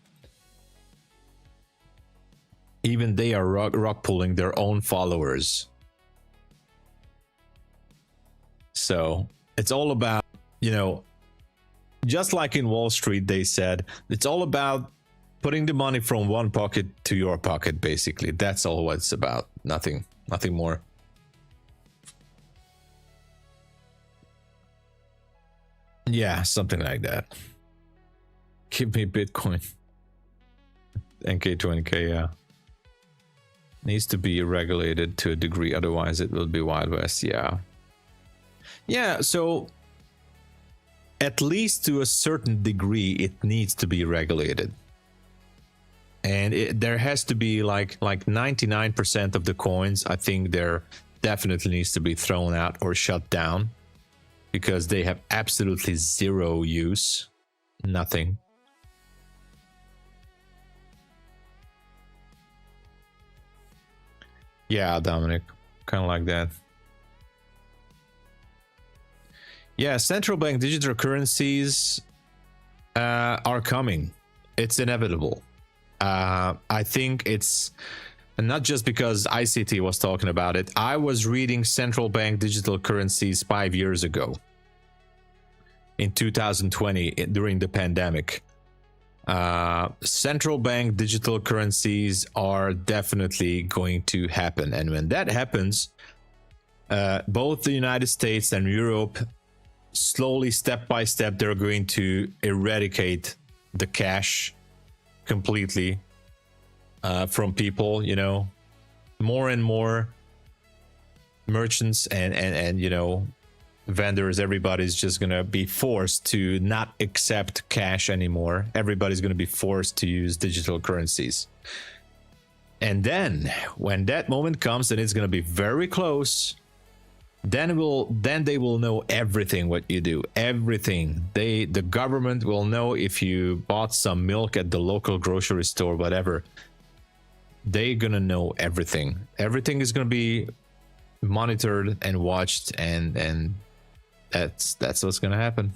Even they are rug pulling their own followers. So it's all about, you know, just like in Wall Street, they said, it's all about putting the money from one pocket to your pocket, basically. That's all what it's about. Nothing more. Yeah, something like that. Give me Bitcoin. NK20K, yeah. Needs to be regulated to a degree, otherwise it will be Wild West, yeah. Yeah, so at least to a certain degree, it needs to be regulated. And there has to be like 99% of the coins, I think there definitely needs to be thrown out or shut down because they have absolutely zero use. Nothing. Yeah, Dominic, kind of like that. Yeah, central bank digital currencies are coming. It's inevitable. I think it's And not just because ICT was talking about it. I was reading central bank digital currencies 5 years ago. In 2020, during the pandemic. Central bank digital currencies are definitely going to happen. And when that happens, both the United States and Europe, slowly, step by step, they're going to eradicate the cash completely from people. You know, more and more merchants and you know, vendors, everybody's just gonna be forced to not accept cash anymore. Everybody's gonna be forced to use digital currencies. And then when that moment comes, and it's gonna be very close, then they will know everything what you do, everything. The government will know if you bought some milk at the local grocery store, whatever. They're gonna know everything. Everything is gonna be monitored and watched, and that's what's gonna happen.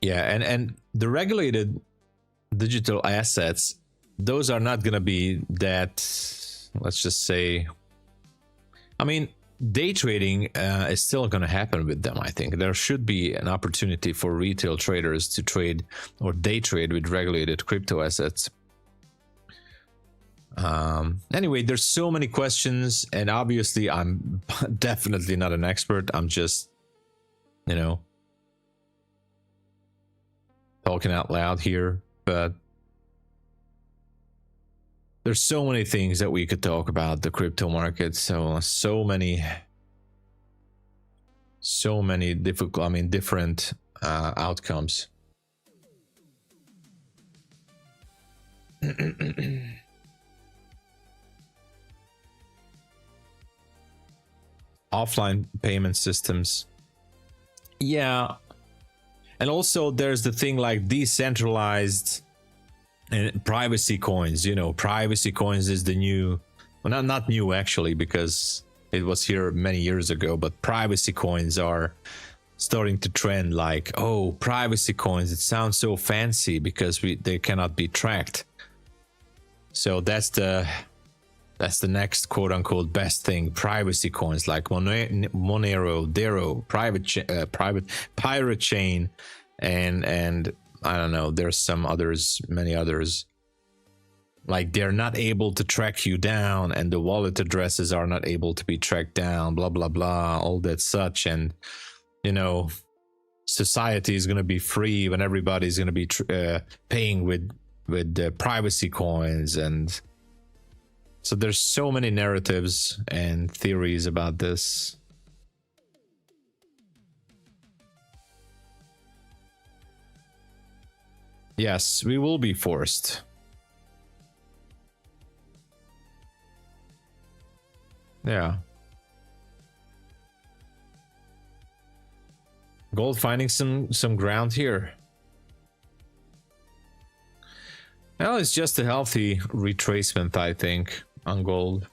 Yeah, and the regulated digital assets, those are not gonna be that, let's just say, I mean, day trading is still going to happen with them. I think there should be an opportunity for retail traders to trade or day trade with regulated crypto assets. Anyway, there's so many questions, and obviously I'm definitely not an expert. I'm just, you know, talking out loud here, but there's so many things that we could talk about the crypto market. So many difficult, I mean, different outcomes. Offline payment systems. Yeah. And also there's the thing like decentralized and privacy coins. You know, privacy coins is the new, well, not new actually, because it was here many years ago, but privacy coins are starting to trend. Like, oh, privacy coins, it sounds so fancy because they cannot be tracked. So that's the next quote unquote best thing. Privacy coins like Monero, Dero, Pirate Chain, and I don't know, there's some others, many others. Like, they're not able to track you down, and the wallet addresses are not able to be tracked down, blah blah blah, all that such. And you know, society is going to be free when everybody's going to be paying with privacy coins. And so there's so many narratives and theories about this. Yes, we will be forced. Yeah. Gold finding some ground here. Well, it's just a healthy retracement, I think, on gold.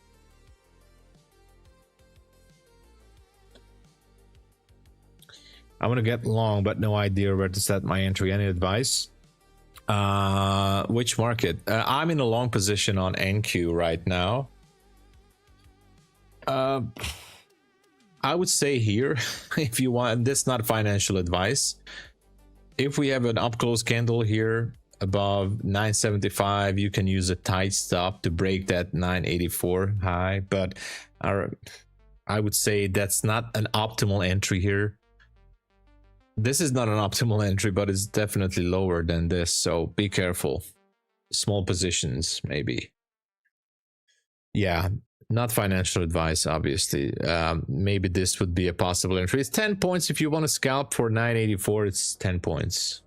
I want to get long, but no idea where to set my entry. Any advice? Which market? I'm in a long position on NQ right now. I would say here, if you want, this is not financial advice. If we have an up close candle here above 975, you can use a tight stop to break that 984 high, but I would say that's not an optimal entry here. This is not an optimal entry, but it's definitely lower than this, so be careful. Small positions, maybe. Yeah, not financial advice, obviously. Maybe this would be a possible entry. It's 10 points. If you want to scalp for 984, it's 10 points.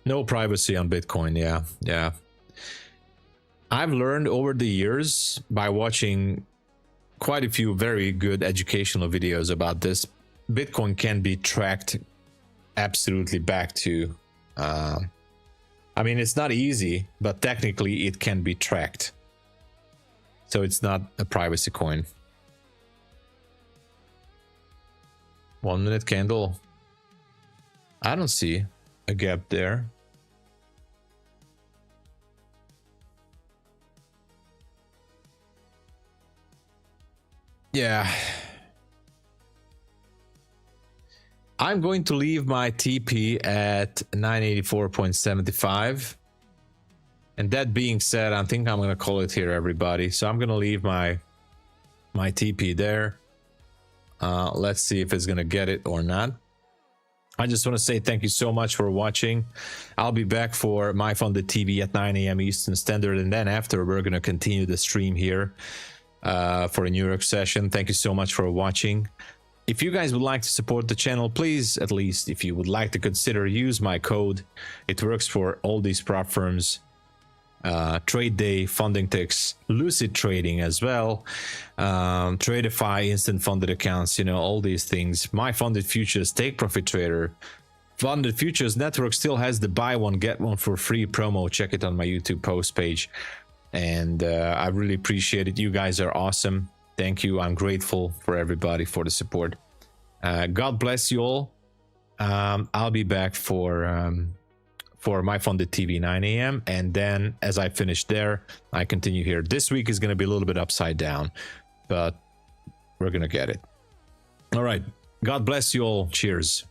No privacy on Bitcoin. Yeah. I've learned over the years by watching quite a few very good educational videos about this. Bitcoin can be tracked absolutely back to, I mean, it's not easy, but technically it can be tracked. So it's not a privacy coin. 1 minute candle. I don't see a gap there. Yeah. I'm going to leave my TP at 984.75. And that being said, I think I'm going to call it here, everybody. So I'm going to leave my TP there. Let's see if it's going to get it or not. I just want to say thank you so much for watching. I'll be back for My Funded TV at 9 a.m. Eastern Standard. And then after, we're going to continue the stream here for a New York session. Thank you so much for watching. If you guys would like to support the channel, please, at least if you would like to consider, use my code. It works for all these prop firms. TRADEDAY, FUNDINGTICKS, Lucid Trading as well, TRADEIFY, instant funded accounts, you know, all these things. MyFundedFutures, Take Profit Trader. Funded Futures Network still has the buy one get one for free promo. Check it on my YouTube post page. And I really appreciate it. You guys are awesome. Thank you. I'm grateful for everybody for the support. God bless you all. I'll be back for My Funded TV 9 a.m. and then as I finish there, I continue here. This week is going to be a little bit upside down, but we're going to get it. All right. God bless you all. Cheers.